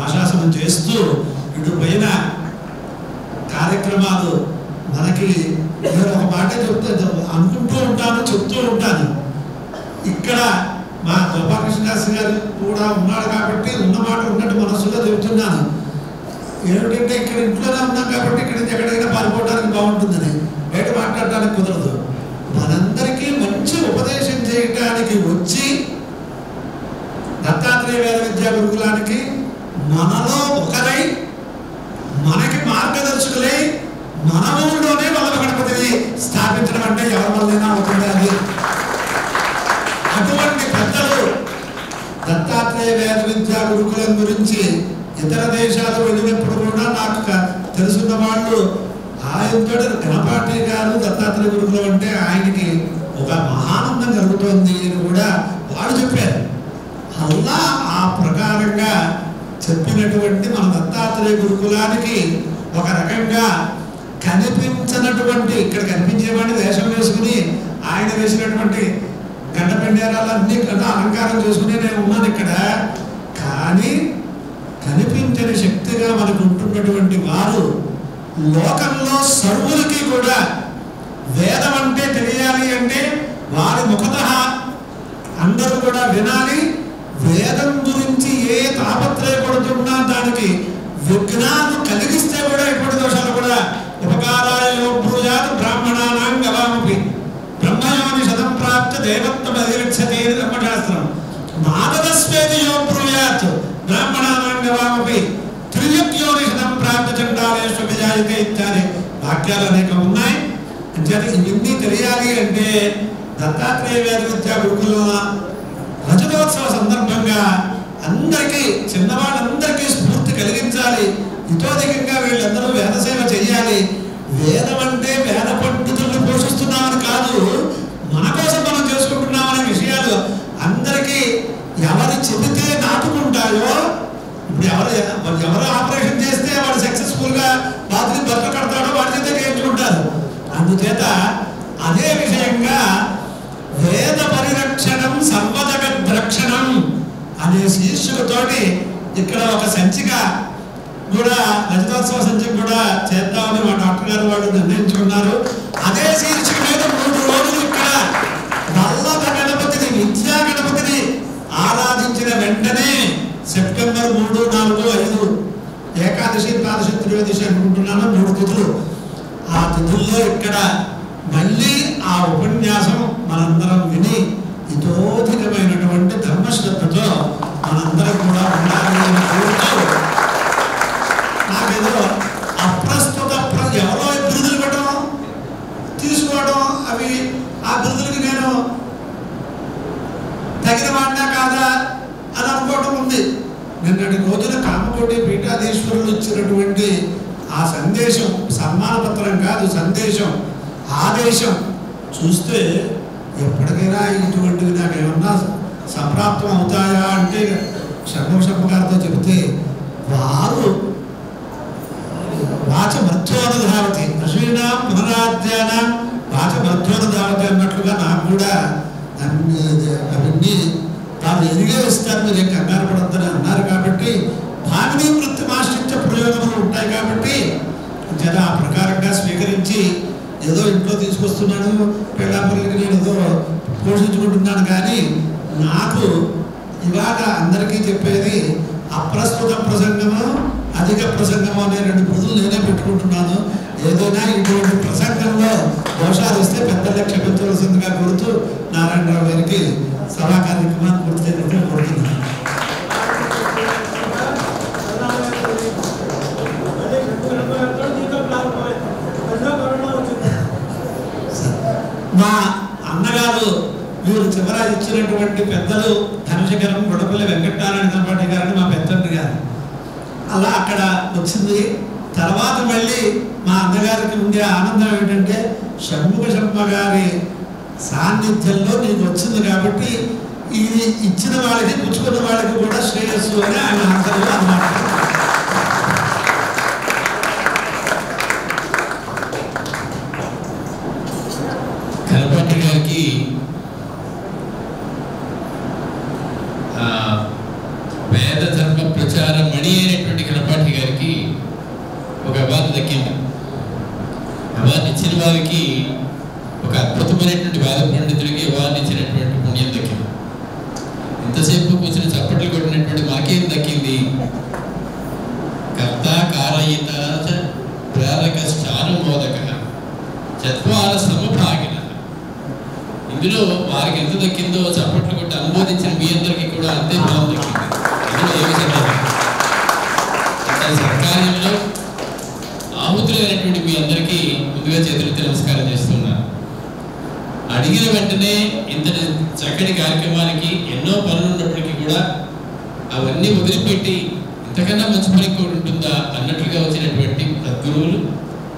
ఆశాసనం చేస్తూ ఇటు పైన కార్యక్రమాలు మనకి నేను ఒక మాట చెప్తే అనుకుంటూ ఉంటాను, చెప్తూ ఉంటాను. ఇక్కడ మా గోపాలకృష్ణదాస్ గారు కూడా ఉన్నాడు కాబట్టి ఉన్నమాట ఉన్నట్టు మనస్సులో చెబుతున్నాను. ఏమిటంటే ఇక్కడ ఇంట్లోనే ఉన్నాం కాబట్టి ఇక్కడ నుంచి ఎక్కడైనా పాల్గొనడానికి బాగుంటుందని, బయట మాట్లాడడానికి కుదరదు. మనందరికీ మంచి ఉపదేశం చేయటానికి వచ్చి దత్తాత్రేయ వేద విద్యా గురుకులానికి మనలో ఒకరై మనకి మార్గదర్శకులై మన ఊళ్ళోనే వల్లభ గణపతిని స్థాపించడం అంటే ఎవరి వల్లైనా అవుతుంది. అది అటువంటి పెద్దలు దత్తాత్రేయ వేద విద్యా గురుకులం గురించి ఇతర దేశాలు వెళ్ళినప్పుడు కూడా నాకు తెలుసున్న వాళ్ళు ఆయనతో గణపాటి గారు దత్తాత్రేయ గురుకులం అంటే ఆయనకి ఒక మహానందం కలుగుతోంది అని కూడా వాళ్ళు చెప్పారు. అలా ఆ ప్రకారంగా చెప్పినటువంటి మన దత్తాత్రేయ గురుకులానికి ఒక రకంగా కనిపించినటువంటి, ఇక్కడ కనిపించేవాడిని వేషం వేసుకుని ఆయన వేసినటువంటి గంట పెండేరాలన్నీ కన్నా అలంకారం చేసుకుని నేను ఉన్నాను ఇక్కడ. కానీ కనిపించని శక్తిగా మనకు ఉంటున్నటువంటి వారు లోకంలో సర్వులకి కూడా వేదం అంటే తెలియాలి అంటే వారి ముఖతః అందరూ కూడా వినాలి. వేదం గురించి ఏ తాపత్రయపడుతున్నా దానికి విఘ్నాలు కలిగిస్తే కూడా ఎటువంటి దోషాలు కూడా ఉపకారాయ బ్రూయాత్ బ్రాహ్మణానాం గవామపి బ్రహ్మయోని శతం ప్రాప్త దేవత్వం అధిగచ్చతే అని ధర్మశాస్త్రం. మాదస్వేది యో బ్రూయాత్ బ్రాహ్మణానాం గవామపి త్రియక్యోని శతం ప్రాప్త చండాలేషు విజాయితే ఇత్యాది వాక్యాలు అనేక ఉన్నాయి. అంటే ఇవన్నీ తెలియాలి అంటే దత్తాత్రేయ వేద విద్యా గురుకుల రజతోత్సవ సందర్భంగా అందరికీ, చిన్నవాళ్ళందరికీ స్ఫూర్తి కలిగించాలి. ఇతోధికంగా వీళ్ళందరూ వేద సేవ చెయ్యాలి. వేదం అంటే వేద పండితులను పోషిస్తున్నామని కాదు, మన కోసం మనం చేసుకుంటున్నామనే విషయాలు అందరికీ ఎవరు చెబితే నాటుకుంటాయో. ఇప్పుడు ఎవరు ఆపరేషన్ చేస్తే వాడు సక్సెస్ఫుల్గా బాధ్యత భర్త కడతాడో వాడి చేత చేయించుకుంటారు. అందుచేత అదే విషయంగా వేద పరిరక్షణం సర్వజగద్ రక్షణం అనే శీర్షికతోటి ఇక్కడ ఒక సంచిక కూడా, రజతోత్సవ సంచిక కూడా చేద్దామని మా డాక్టర్ గారు వాళ్ళు నిర్ణయించుకున్నారు. అదే శీర్షిక మీద 3 రోజులు ఇక్కడ వల్లభ గణపతిని, విద్యా గణపతిని ఆరాధించిన వెంటనే సెప్టెంబర్ 3, 4, 5 ఏకాదశి, ద్వాదశి, త్రయోదశి అనుకుంటున్నాను 3 తిథులు. ఆ తిథుల్లో ఇక్కడ మళ్ళీ ఆ ఉపన్యాసం మనందరం విని ఇతోధికమైనటువంటి ధర్మశ్రద్ధతో మనందరం కూడా ఉండాలని కోరుతూ, నాకేదో అప్రస్తుత ఎవరో బిరుదులు పెట్టడం తీసుకోవడం, అవి ఆ బిరుదు ఉంది. నిన్నటి రోజున కామకోటి పీఠాధీశ్వరులు ఇచ్చినటువంటి ఆ సందేశం, సన్మాన పత్రం కాదు సందేశం, ఆదేశం చూస్తే ఎప్పటికైనా ఇటువంటివి నాకు ఏమన్నా సంప్రాప్తం అవుతాయా అంటే షణ్ముఖ గారితో చెబితే వారు వాచమర్థోనుధావతి అశ్వీనాం పునరాధ్యానం వాచమర్థోనుధావతి అన్నట్లుగా నాకు కూడా అవన్నీ తాను ఎదిగే ఇస్తారు, మీరు ఏం కంగారు పడద్దని అన్నారు. కాబట్టి భామిని వృత్తి ఆశ్రిత ప్రయోగములు ఉంటాయి. కాబట్టి జన ఆ ప్రకారంగా స్వీకరించి ఏదో ఇంట్లో తీసుకొస్తున్నాను, పెళ్ళాపురికి నేను ఏదో పోషించుకుంటున్నాను. కానీ నాకు ఇవాళ అందరికీ చెప్పేది అప్రస్తుత ప్రసంగము, అధిక ప్రసంగము అనే 2 బుద్ధులు నేనే పెట్టుకుంటున్నాను. ఏదైనా ఇటువంటి ప్రసంగంలో దోషాలు వస్తే పెద్దలే క్షమించవలసిందిగా కోరుతూ నారాయణరావు గారికి సభా కార్యక్రమాన్ని పూర్తి చేయడం కోరుతున్నాను. మా అన్నగారు వీరు చివరాజు ఇచ్చినటువంటి పెద్దలు ధనశేఖరం గొడపల్లి వెంకటనారాయణ దంపటి గారిని మా పెద్దండ్రి గారు అలా అక్కడ వచ్చింది. తర్వాత మళ్ళీ మా అన్నగారికి ఉండే ఆనందం ఏంటంటే షణ్ముఖ శర్మ గారి సాన్నిధ్యంలో నీకు వచ్చింది కాబట్టి ఇది ఇచ్చిన వాళ్ళకి పుచ్చుకున్న వాళ్ళకి కూడా శ్రేయస్సు అని ఆయన ఆంతర్యం అన్నమాట. కనపటి గారికి వేద ధర్మ ప్రచార మణి అయినటువంటి కనపాటి గారికి ఒక అవార్డు దక్కింది. అవార్డు ఇచ్చిన వారికి ఒక అద్భుతమైనటువంటి వేద పండితుడికి అవార్డు ఇచ్చినటువంటి పుణ్యం దక్కింది. ఇంతసేపు కూర్చొని చప్పట్లు కొట్టినటువంటి మాకేం దక్కింది? కర్త కారయిత ప్రేరక చానుమోదక చత్వార సమభాగిన. ఇందులో వారికి ఎంత దక్కిందో చప్పట్లు కొట్టి అనుమోదించిన మీ అందరికీ కూడా అంతే ఫలం దక్కింది. ఇందులో ఏ విధంగా సర్కార్యంలో ఆహుతులైనటువంటి మీ అందరికీ ముందుగా చేతులెత్తి నమస్కారం చేస్తున్నాను. అడిగిన వెంటనే ఇంతటి చక్కటి కార్యక్రమానికి ఎన్నో పనులు ఉన్నప్పటికీ కూడా అవన్నీ వదిలిపెట్టి ఇంతకన్నా మంచి పని కూడా ఉంటుందా అన్నట్లుగా వచ్చినటువంటి సద్గురువులు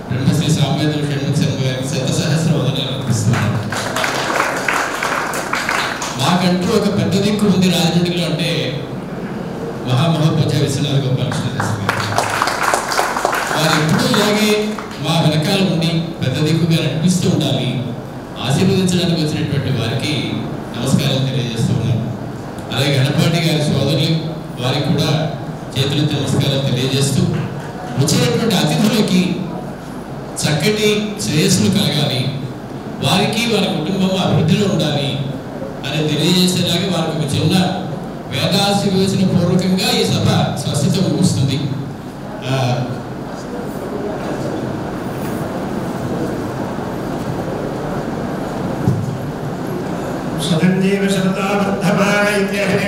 బ్రహ్మశ్రీ సామవేద షణ్ముఖ శర్మ గారికి శతసహస్ర వందనాలు అర్పిస్తున్నాను. మాకంటూ ఒక పెద్ద దిక్కు ఉంది రాజమండ్రిలో అంటే మహామహోపాధ్యాయ విశ్వనాథ గోపాలకృష్ణ శాస్త్రి గారు. వారు ఎప్పుడూ ఇలాగే మా వెనకాల ఉండి పెద్ద దిక్కుగా నడిపిస్తూ ఉండాలి. ఆశీర్వదించడానికి వచ్చినటువంటి వారికి నమస్కారం తెలియజేస్తూ ఉన్నాను. అలాగే గణపాటి గారి సోదరులు వారికి కూడా చేతులెత్తి నమస్కారం తెలియజేస్తూ వచ్చినటువంటి అతిథులకి చక్కటి శ్రేయస్సులు కలగాలి, వారికి వారి కుటుంబం అభివృద్ధిలో ఉండాలి అని తెలియజేసేలాగా వారికి ఒక చిన్న వేదాశీర్వచన పూర్వకంగా ఈ సభ స్వస్థత ముగుస్తుంది. శరణ్యేవ శరదాబద్ధభాగ ఇత్యహనే